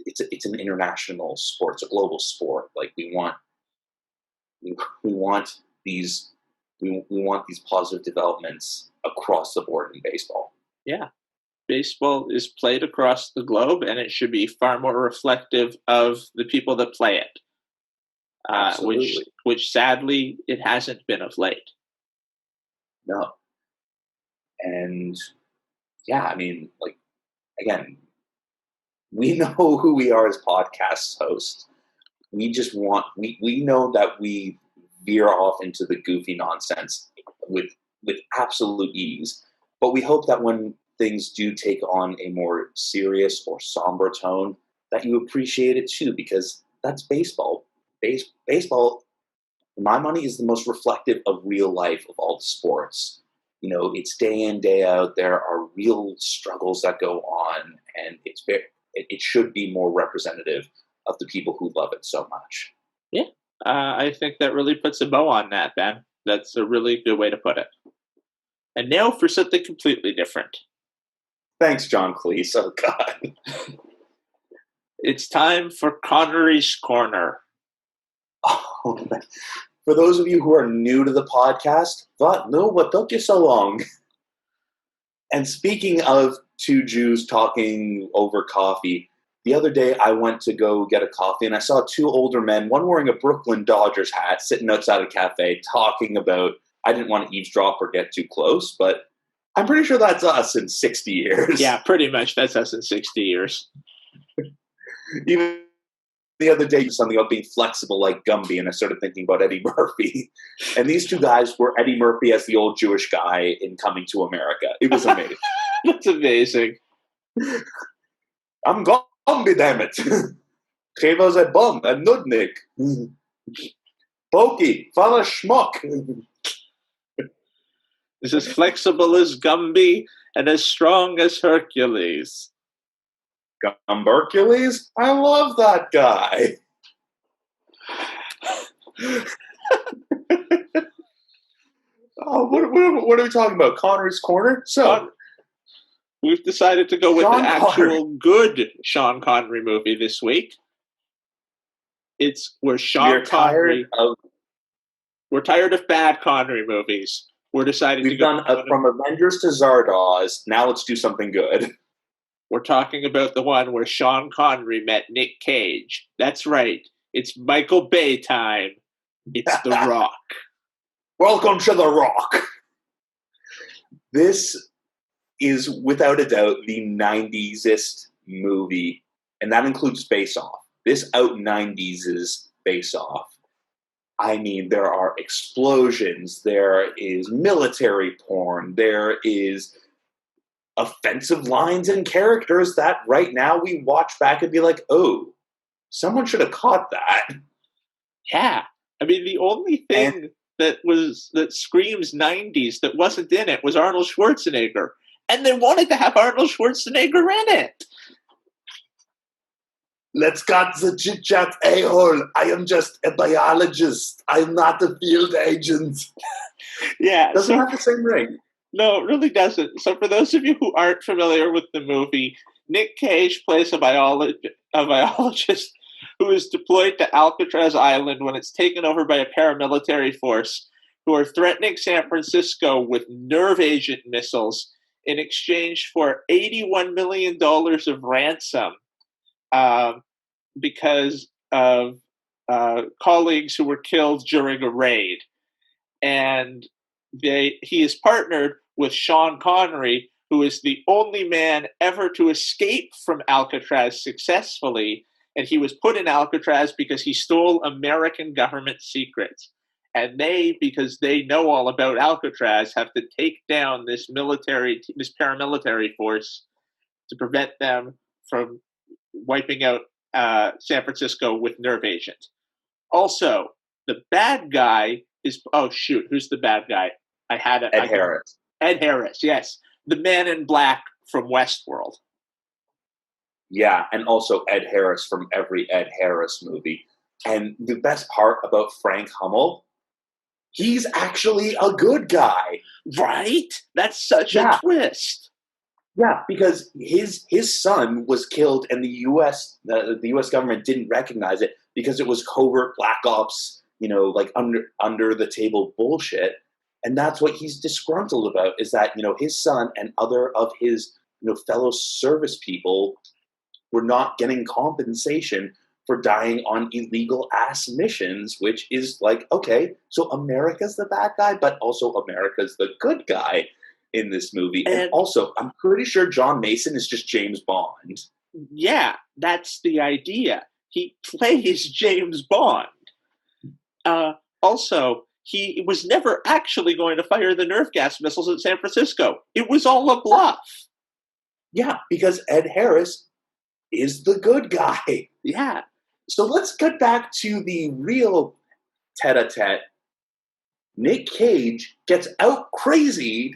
it's an international sport. It's a global sport. Like we want these we want these positive developments across the board in baseball. Yeah. Baseball is played across the globe, and it should be far more reflective of the people that play it, which sadly it hasn't been of late. No. And yeah, I mean, like, again, we know who we are as podcast hosts. We just we know that we veer off into the goofy nonsense with absolute ease. But we hope that when things do take on a more serious or somber tone, that you appreciate it too, because that's baseball. Baseball, for my money, is the most reflective of real life of all the sports. You know, it's day in, day out. There are real struggles that go on, and it should be more representative of the people who love it so much. Yeah, I think that really puts a bow on that, Ben. That's a really good way to put it. And now for something completely different. Thanks, John Cleese. Oh, God. It's time for Connery's Corner. Oh, for those of you who are new to the podcast, what took you so long? And speaking of two Jews talking over coffee, the other day I went to go get a coffee and I saw two older men, one wearing a Brooklyn Dodgers hat, sitting outside a cafe talking about, I didn't want to eavesdrop or get too close, but I'm pretty sure that's us in 60 years. Yeah, pretty much that's us in 60 years. Even the other day, something about being flexible like Gumby, and I started thinking about Eddie Murphy. And these two guys were Eddie Murphy as the old Jewish guy in Coming to America. It was amazing. That's amazing. I'm Gumby, damn it. He was a bum, a nudnik. Pokey, fella schmuck. Is as flexible as Gumby and as strong as Hercules. Gumbercules? I love that guy. Oh, what are we talking about? Connery's Corner? So, we've decided to go with an actual good Sean Connery movie this week. It's where Sean Connery... We're tired of bad Connery movies. We're deciding We've done from Avengers to Zardoz. Now let's do something good. We're talking about the one where Sean Connery met Nick Cage. That's right. It's Michael Bay time. It's The Rock. Welcome to The Rock. This is without a doubt the 90s-est movie, and that includes Face Off. This out 90s Face Off. I mean, there are explosions, there is military porn, there is offensive lines and characters that right now we watch back and be like, oh, someone should have caught that. Yeah. I mean, the only thing that screams 90s that wasn't in it was Arnold Schwarzenegger. And they wanted to have Arnold Schwarzenegger in it. Let's cut the chit-chat, a-hole. I am just a biologist. I'm not a field agent. Yeah. Doesn't have the same ring. No, it really doesn't. So for those of you who aren't familiar with the movie, Nick Cage plays a biologist who is deployed to Alcatraz Island when it's taken over by a paramilitary force who are threatening San Francisco with nerve agent missiles in exchange for $81 million of ransom. Because of colleagues who were killed during a raid. And he is partnered with Sean Connery, who is the only man ever to escape from Alcatraz successfully. And he was put in Alcatraz because he stole American government secrets. And they, because they know all about Alcatraz, have to take down this paramilitary force to prevent them from wiping out San Francisco with nerve agent. Also, the bad guy is, who's the bad guy? Ed Harris. Ed Harris, yes. The man in black from Westworld. Yeah, and also Ed Harris from every Ed Harris movie. And the best part about Frank Hummel, he's actually a good guy. Right? That's such a Yeah, twist. yeah, because his son was killed, and the U.S. government didn't recognize it because it was covert black ops, like under the table bullshit. And that's what he's disgruntled about, is that his son and other of his fellow service people were not getting compensation for dying on illegal ass missions, which is like, okay, so America's the bad guy, but also America's the good guy in this movie. And And also, I'm pretty sure John Mason is just James Bond. yeah, that's the idea. He plays James Bond. Also, he was never actually going to fire the nerve gas missiles at San Francisco. It was all a bluff. Yeah, because Ed Harris is the good guy. Yeah. So let's get back to the real tete-a-tete. Nick Cage gets out crazied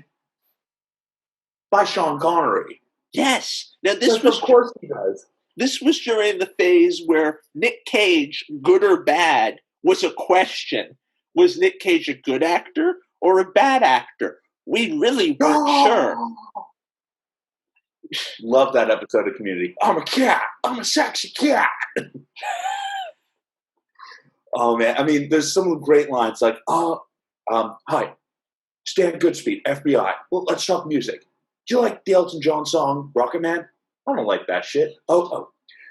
by Sean Connery. Yes. Now Of course he does. this was during the phase where Nick Cage, good or bad, was a question. Was Nick Cage a good actor or a bad actor? We really weren't sure. Love that episode of Community. I'm a cat. I'm a sexy cat. Oh man, I mean, there's some great lines like, hi, Stan Goodspeed, FBI. Well, let's talk music. Do you like the Elton John song Rocket Man? I don't like that shit. Oh,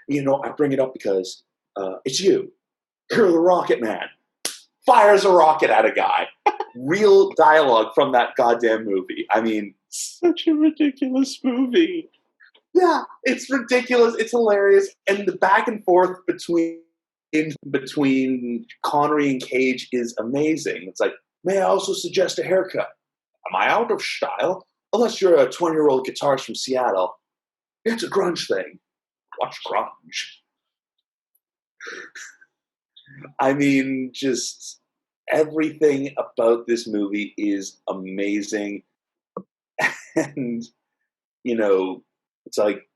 I bring it up because it's you. You're the Rocket Man. Fires a rocket at a guy. Real dialogue from that goddamn movie. I mean, such a ridiculous movie. Yeah, it's ridiculous. It's hilarious, and the back and forth between Connery and Cage is amazing. It's like, may I also suggest a haircut? Am I out of style? Unless you're a 20-year-old guitarist from Seattle. It's a grunge thing. Watch grunge. I mean, just everything about this movie is amazing. And, it's like,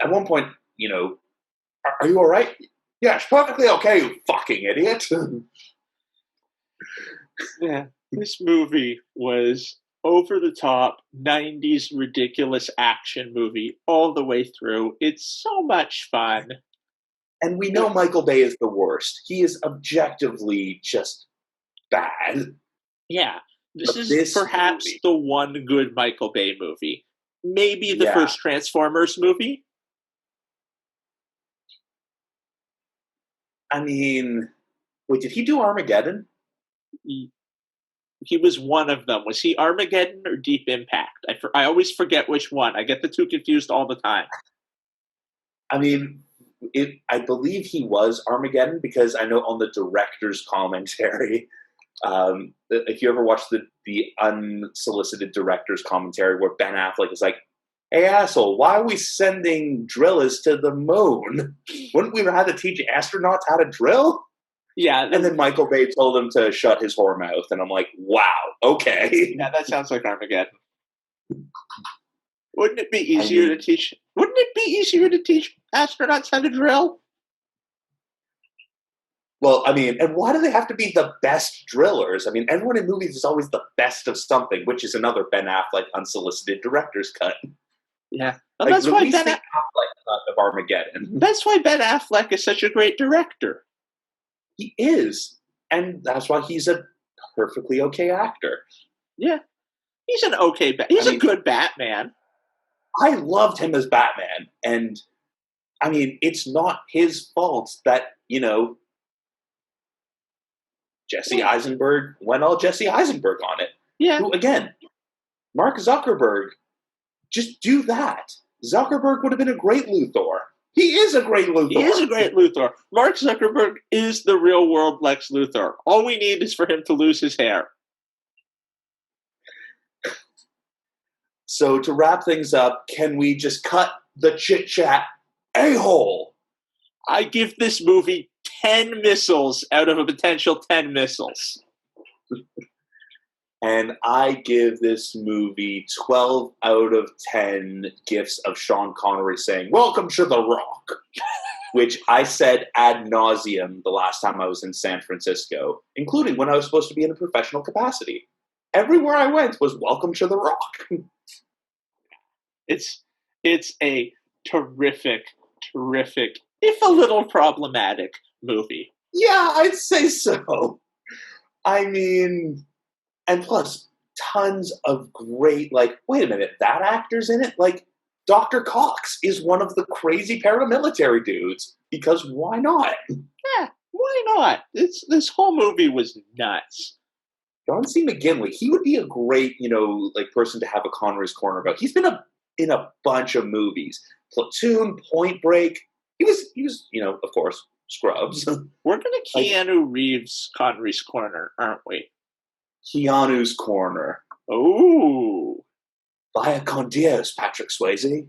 at one point, are you all right? Yes, perfectly okay, you fucking idiot. Yeah, this movie was over the top 90s ridiculous action movie all the way through. It's so much fun. And we know Michael Bay is the worst. He is objectively just bad. Yeah, this is perhaps movie, the one good Michael Bay movie. Maybe the Yeah. first Transformers movie. I mean, wait, did he do Armageddon? He was one of them. Was he Armageddon or Deep Impact? I always forget which one. I get the two confused all the time. I mean, I believe he was Armageddon because I know on the director's commentary, if you ever watch the unsolicited director's commentary where Ben Affleck is like, hey, asshole, why are we sending drillers to the moon? Wouldn't we have to teach astronauts how to drill? Yeah. And then Michael Bay told him to shut his whore mouth. And I'm like, wow, okay. Yeah, that sounds like Armageddon. Wouldn't it be easier to teach? Wouldn't it be easier to teach astronauts how to drill? Well, I mean, and why do they have to be the best drillers? I mean, everyone in movies is always the best of something, which is another Ben Affleck unsolicited director's cut. Yeah, like, that's why Ben Affleck cut of Armageddon. That's why Ben Affleck is such a great director. He is, and that's why he's a perfectly okay actor. Yeah, he's an okay. He's a good Batman. I loved him as Batman, and I mean, it's not his fault that Jesse Eisenberg went all Jesse Eisenberg on it. Yeah. Who, again, Mark Zuckerberg, just do that. Zuckerberg would have been a great Luthor. He is a great Luthor. He is a great Luthor. Mark Zuckerberg is the real world Lex Luthor. All we need is for him to lose his hair. So to wrap things up, can we just cut the chit-chat a-hole? I give this movie 10 missiles out of a potential 10 missiles. And I give this movie 12 out of 10 gifs of Sean Connery saying, "Welcome to the Rock," which I said ad nauseum the last time I was in San Francisco, including when I was supposed to be in a professional capacity. Everywhere I went was "Welcome to the Rock." It's a terrific, if a little problematic movie. Yeah, I'd say so. I mean, and plus, tons of great, like, wait a minute, that actor's in it? Like, Dr. Cox is one of the crazy paramilitary dudes, because why not? Yeah, why not? This whole movie was nuts. John C. McGinley, he would be a great, like, person to have a Connery's Corner about. He's been in a bunch of movies. Platoon, Point Break. He was, of course, Scrubs. We're going to Keanu Reeves Connery's Corner, aren't we? Keanu's Corner. Oh. Via con Dios, Patrick Swayze.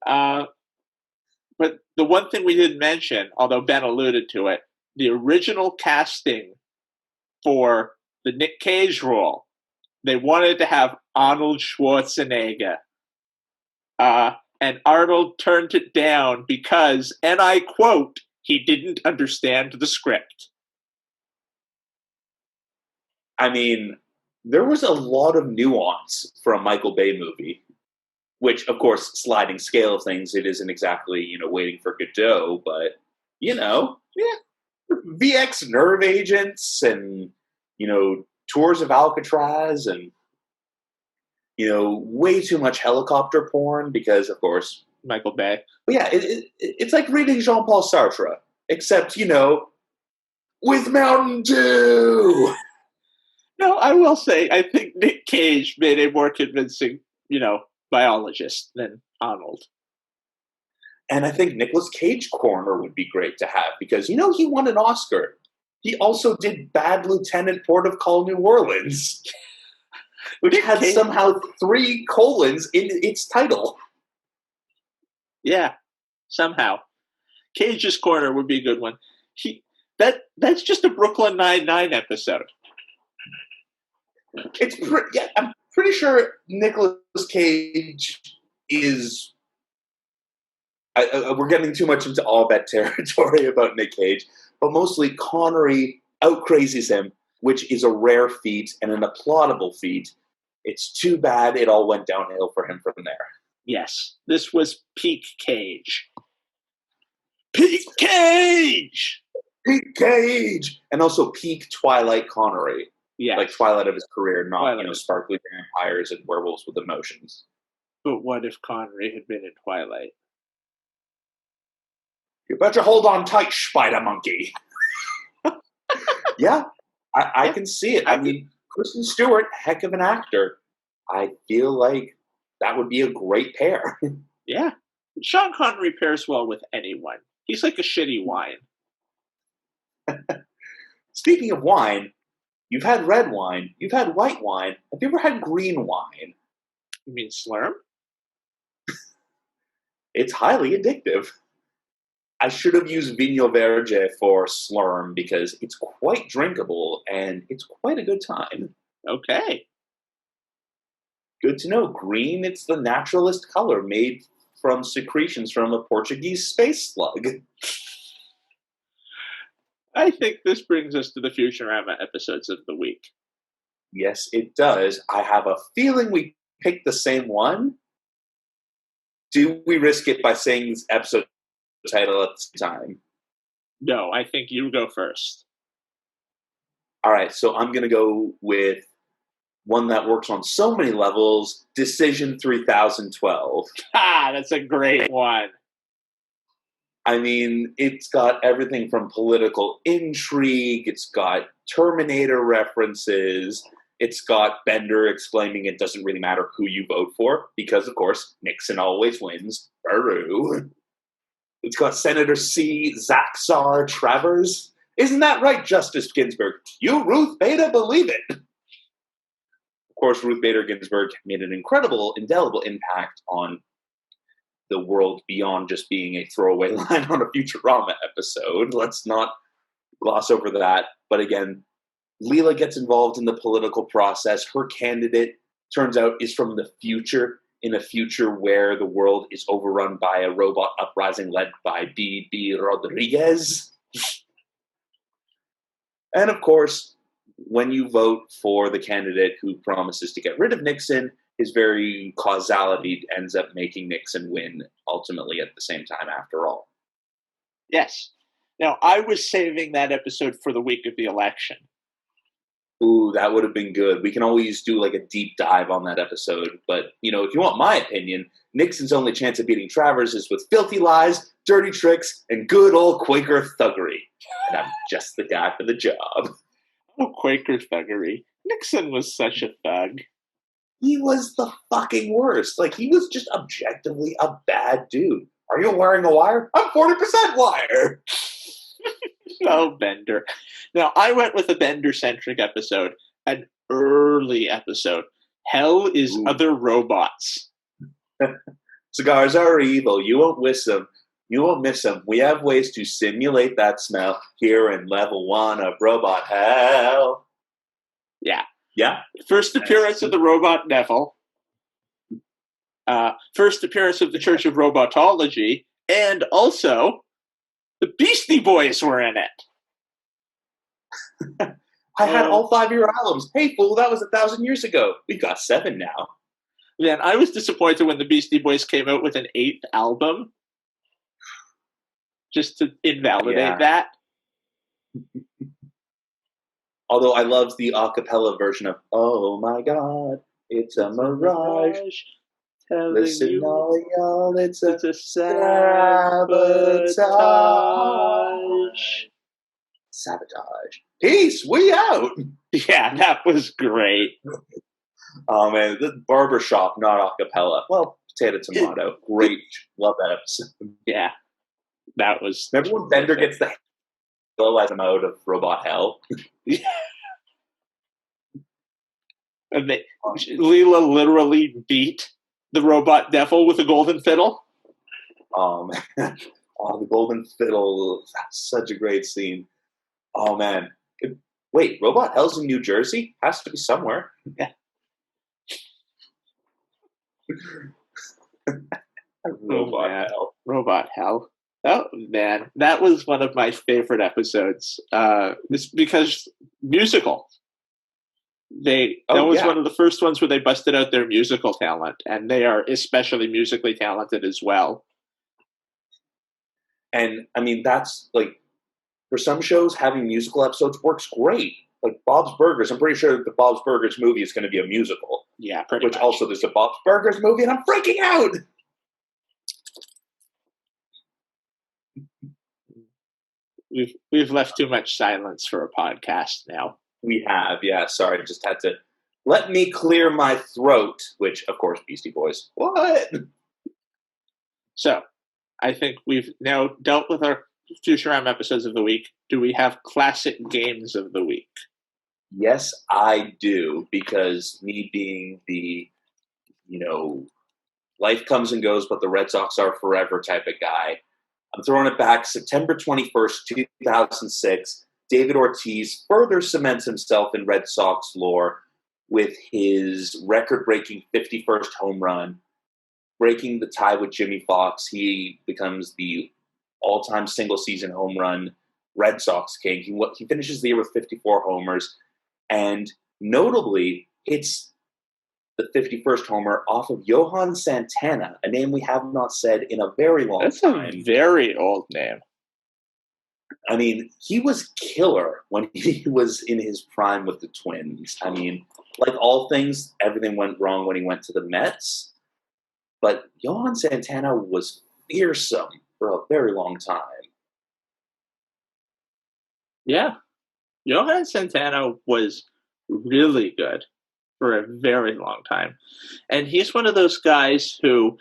But the one thing we didn't mention, although Ben alluded to it, the original casting for the Nick Cage role, they wanted to have Arnold Schwarzenegger. And Arnold turned it down because, and I quote, he didn't understand the script. I mean, there was a lot of nuance for a Michael Bay movie, which, of course, sliding scale of things, it isn't exactly, waiting for Godot, but, VX nerve agents and, tours of Alcatraz and, way too much helicopter porn because, of course, Michael Bay. But yeah, it's like reading Jean-Paul Sartre, except, with Mountain Dew! No, I will say, I think Nick Cage made a more convincing, biologist than Arnold. And I think Nicolas Cage Corner would be great to have because, he won an Oscar. He also did Bad Lieutenant Port of Call New Orleans, which had somehow 3 colons in its title. Yeah, somehow. Cage's Corner would be a good one. That's just a Brooklyn Nine-Nine episode. I'm pretty sure Nicolas Cage is. We're getting too much into all bet territory about Nick Cage, but mostly Connery out-crazies him, which is a rare feat and an applaudable feat. It's too bad it all went downhill for him from there. Yes, this was peak Cage. Peak Cage! Peak Cage! And also peak Twilight Connery. Yeah. Like Twilight of his career, not, sparkly vampires and werewolves with emotions. But what if Connery had been in Twilight? You better hold on tight, Spider Monkey. Yeah, I can see it. I mean, Kristen Stewart, heck of an actor. I feel like that would be a great pair. Yeah. Sean Connery pairs well with anyone. He's like a shitty wine. Speaking of wine, you've had red wine, you've had white wine. Have you ever had green wine? You mean Slurm? It's highly addictive. I should have used Vino Verde for Slurm because it's quite drinkable and it's quite a good time. Okay. Good to know. Green, it's the naturalist color made from secretions from a Portuguese space slug. I think this brings us to the Futurama episodes of the week. Yes, it does. I have a feeling we picked the same one. Do we risk it by saying this episode title at the same time? No, I think you go first. All right, so I'm going to go with one that works on so many levels, Decision 3012. That's a great one. I mean, it's got everything from political intrigue, it's got Terminator references, it's got Bender explaining it doesn't really matter who you vote for, because, of course, Nixon always wins. Baru. It's got Senator C. Zaxar Travers. Isn't that right, Justice Ginsburg? You, Ruth Bader, believe it. Of course, Ruth Bader Ginsburg made an incredible, indelible impact on the world beyond just being a throwaway line on a Futurama episode. Let's not gloss over that. But again, Leela gets involved in the political process. Her candidate, turns out, is from the future, in a future where the world is overrun by a robot uprising led by B.B. Rodriguez. And of course, when you vote for the candidate who promises to get rid of Nixon, his very causality ends up making Nixon win ultimately at the same time after all. Yes. Now, I was saving that episode for the week of the election. Ooh, that would have been good. We can always do like a deep dive on that episode. But, if you want my opinion, Nixon's only chance of beating Travers is with filthy lies, dirty tricks, and good old Quaker thuggery. And I'm just the guy for the job. Oh, Quaker thuggery. Nixon was such a thug. He was the fucking worst. Like, he was just objectively a bad dude. Are you wearing a wire? I'm 40% wire. Oh, Bender. Now, I went with a Bender-centric episode, an early episode. Hell is Other Robots. Cigars are evil. You won't miss them. You won't miss them. We have ways to simulate that smell here in level 1 of Robot Hell. Yeah. Yeah? First appearance of the robot Neville. First appearance of the Church of Robotology. And also, the Beastie Boys were in it. I had all 5 of your albums. Hey, fool, that was 1,000 years ago. We've got 7 now. Man, I was disappointed when the Beastie Boys came out with an 8th album. Just to invalidate that. Although I loved the a cappella version of "Oh My God, It's a Mirage." Listen, all y'all, it's a sabotage. Sabotage. Peace, we out. Yeah, that was great. Oh man, the barbershop, not a cappella. Well, potato tomato. Great. Love that episode. Yeah. That was. Remember when Bender gets the blow as him out of Robot Hell? Yeah. And Leela literally beat the robot devil with a golden fiddle. Oh man. Oh, the golden fiddle. That's such a great scene. Oh man. Wait, Robot Hell's in New Jersey? Has to be somewhere. Yeah. Robot Hell. Oh man, that was one of my favorite episodes. It's because musical. That was one of the first ones where they busted out their musical talent, and they are especially musically talented as well. And I mean, that's like, for some shows, having musical episodes works great. Like Bob's Burgers, I'm pretty sure the Bob's Burgers movie is going to be a musical. Yeah, pretty much. Which also there's a Bob's Burgers movie, and I'm freaking out. We've left too much silence for a podcast now. We have, yeah. Sorry, I just had to let me clear my throat. Which, of course, Beastie Boys. What? So, I think we've now dealt with our Futurama episodes of the week. Do we have classic games of the week? Yes, I do, because me being the, life comes and goes, but the Red Sox are forever type of guy, I'm throwing it back. September 21st, 2006, David Ortiz further cements himself in Red Sox lore with his record-breaking 51st home run, breaking the tie with Jimmy Fox. He becomes the all-time single-season home run Red Sox king. He finishes the year with 54 homers, and notably hits the 51st homer off of Johan Santana, a name we have not said in a very long time. That's a very old name. I mean, he was killer when he was in his prime with the Twins. I mean, like all things, everything went wrong when he went to the Mets. But Johan Santana was fearsome for a very long time. Yeah. Johan Santana was really good for a very long time. And he's one of those guys who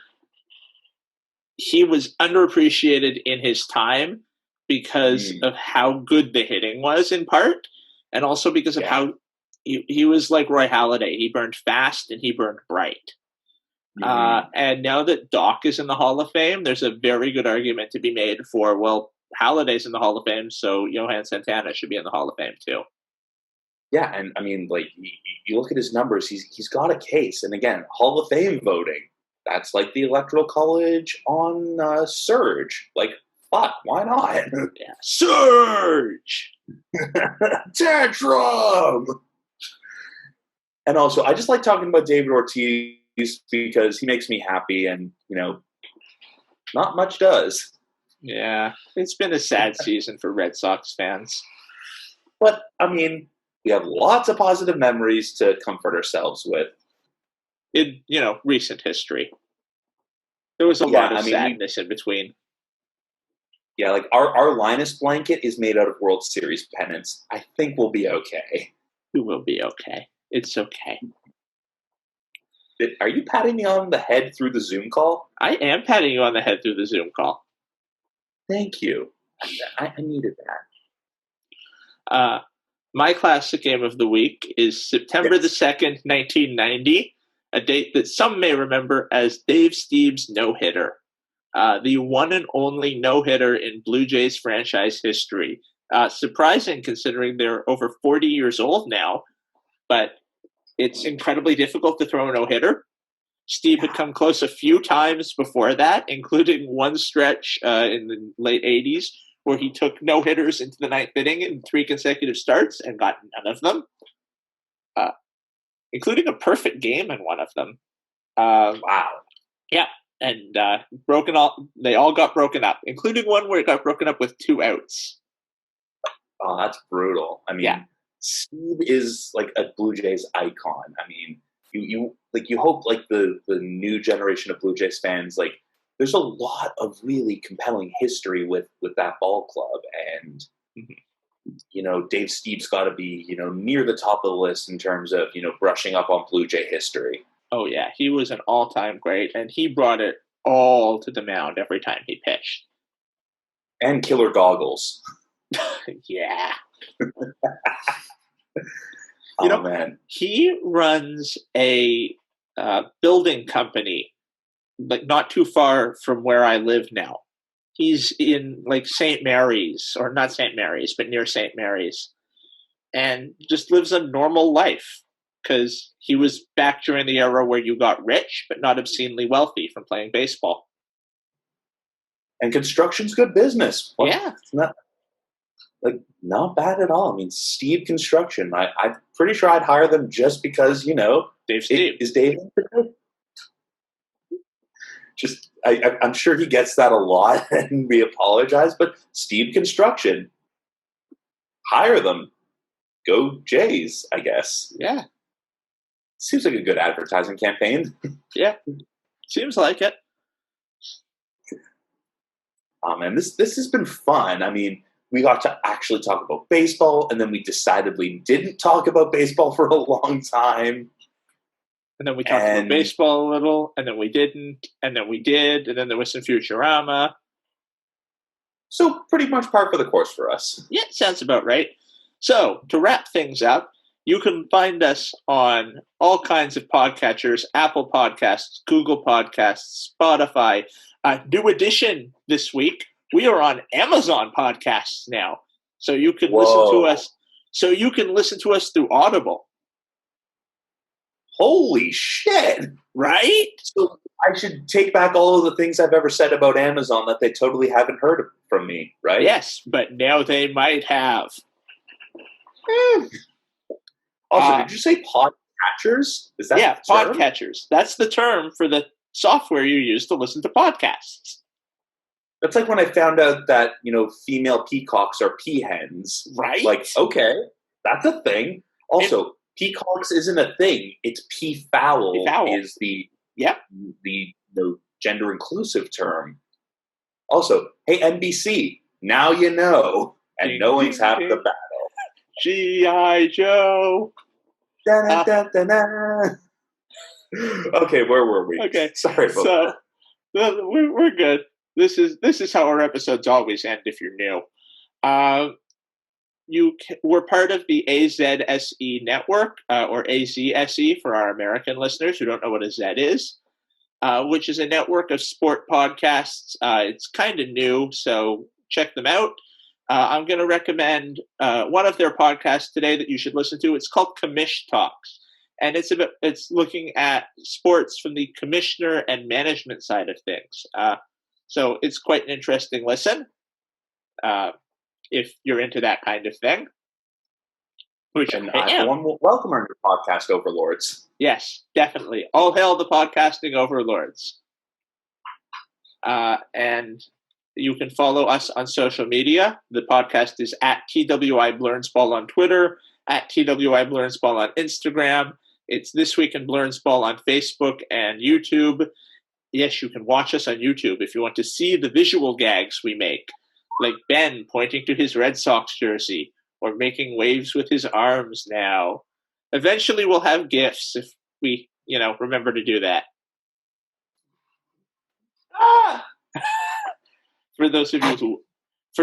he was underappreciated in his time because of how good the hitting was in part, and also because of how he was like Roy Halladay. He burned fast and he burned bright. And now that Doc is in the Hall of Fame, there's a very good argument to be made for, well, Halladay's in the Hall of Fame, so Johan Santana should be in the Hall of Fame too. Yeah, and I mean, like you look at his numbers, he's got a case. And again, Hall of Fame voting. That's like the Electoral College on Surge. Like, fuck, why not? Yeah. Surge! Tantrum! And also, I just like talking about David Ortiz because he makes me happy, and not much does. Yeah, it's been a sad season for Red Sox fans. But I mean, we have lots of positive memories to comfort ourselves with. In recent history, there was a lot of sadness in between. Yeah, like our Linus blanket is made out of World Series pennants. I think we'll be okay. We will be okay. It's okay. Are you patting me on the head through the Zoom call? I am patting you on the head through the Zoom call. Thank you. I needed that. My classic game of the week is September the 2nd, 1990, a date that some may remember as Dave Stieb's no-hitter. The one and only no-hitter in Blue Jays franchise history. Surprising considering they're over 40 years old now, but it's incredibly difficult to throw a no-hitter. Stieb had come close a few times before that, including one stretch in the late 80s where he took no-hitters into the ninth inning in 3 consecutive starts and got none of them, including a perfect game in one of them. Wow. Yeah, and they all got broken up, including one where it got broken up with 2 outs. Oh, that's brutal. I mean, Stieb is like a Blue Jays icon. I mean, you hope like the new generation of Blue Jays fans, like there's a lot of really compelling history with that ball club, and Dave Stieb's got to be near the top of the list in terms of brushing up on Blue Jay history. Oh yeah, he was an all-time great, and he brought it all to the mound every time he pitched. And killer goggles. Yeah. Man, he runs a building company, like not too far from where I live now. He's in like St. Mary's, or not St. Mary's, but near St. Mary's, and just lives a normal life because he was back during the era where you got rich but not obscenely wealthy from playing baseball. And construction's good business. Yeah. It's not bad at all. I mean, Stieb Construction. I'm pretty sure I'd hire them just because Dave Stieb is Dave. I'm sure he gets that a lot, and we apologize. But Stieb Construction, hire them. Go Jays, I guess. Yeah, seems like a good advertising campaign. Yeah, seems like it. Oh man, this has been fun. I mean, we got to actually talk about baseball, and then we decidedly didn't talk about baseball for a long time. And then we talked about baseball a little, and then we didn't, and then we did, and then there was some Futurama. So pretty much par for the course for us. Yeah, sounds about right. So to wrap things up, you can find us on all kinds of podcatchers: Apple Podcasts, Google Podcasts, Spotify. New addition this week, we are on Amazon Podcasts now, so you can listen to us. So you can listen to us through Audible. Holy shit! Right? So I should take back all of the things I've ever said about Amazon that they totally haven't heard from me, right? Yes, but now they might have. Also, did you say podcatchers? Is that the term? Yeah, podcatchers. That's the term for the software you use to listen to podcasts. That's like when I found out that, female peacocks are peahens. Right? Like, okay, that's a thing. Also, peacocks isn't a thing. It's peafowl. Peafowl is the gender inclusive term. Also, hey, NBC, now you know. And knowing's half the battle. G.I. Joe. Okay, where were we? Okay, sorry about that. We're good. This is how our episodes always end. If you're new, we're part of the AZSE network, or AZSE for our American listeners who don't know what a Z is, which is a network of sport podcasts. It's kind of new, so check them out. I'm going to recommend one of their podcasts today that you should listen to. It's called Commish Talks, and it's looking at sports from the commissioner and management side of things. So it's quite an interesting listen if you're into that kind of thing. Which And I am. will welcome our new podcast overlords. Yes, definitely. All hail the podcasting overlords. And you can follow us on social media. The podcast is at TWI Blernsball on Twitter, at TWI Blernsball on Instagram. It's This Week in Blernsball on Facebook and YouTube. Yes, you can watch us on YouTube if you want to see the visual gags we make, like Ben pointing to his Red Sox jersey or making waves with his arms now. Eventually we'll have GIFs if we, remember to do that. For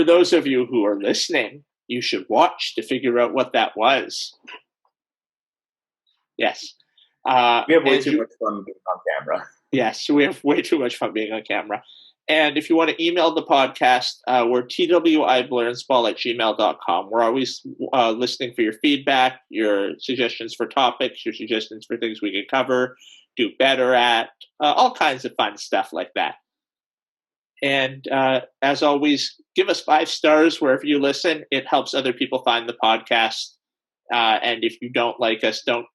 those of you who are listening, you should watch to figure out what that was. Yes. We have way too much fun being on camera. Yes, we have way too much fun being on camera. And if you want to email the podcast, we're twiblernsball@gmail.com. We're always listening for your feedback, your suggestions for topics, your suggestions for things we could cover, do better at, all kinds of fun stuff like that. And as always, give us 5 stars wherever you listen. It helps other people find the podcast. And if you don't like us, don't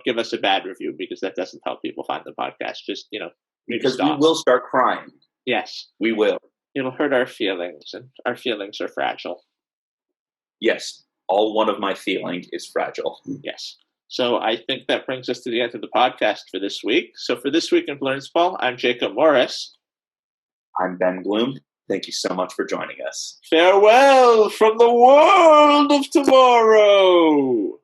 give us a bad review, because that doesn't help people find the podcast. Just, because we will start crying. Yes. We will. It'll hurt our feelings, and our feelings are fragile. Yes. All one of my feelings is fragile. Yes. So I think that brings us to the end of the podcast for this week. So for This Week in Blernsball, I'm Jacob Morris. I'm Ben Bloom. Thank you so much for joining us. Farewell from the world of tomorrow.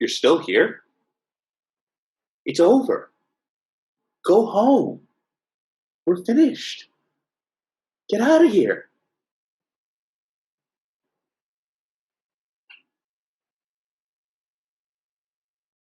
You're still here? It's over. Go home. We're finished. Get out of here.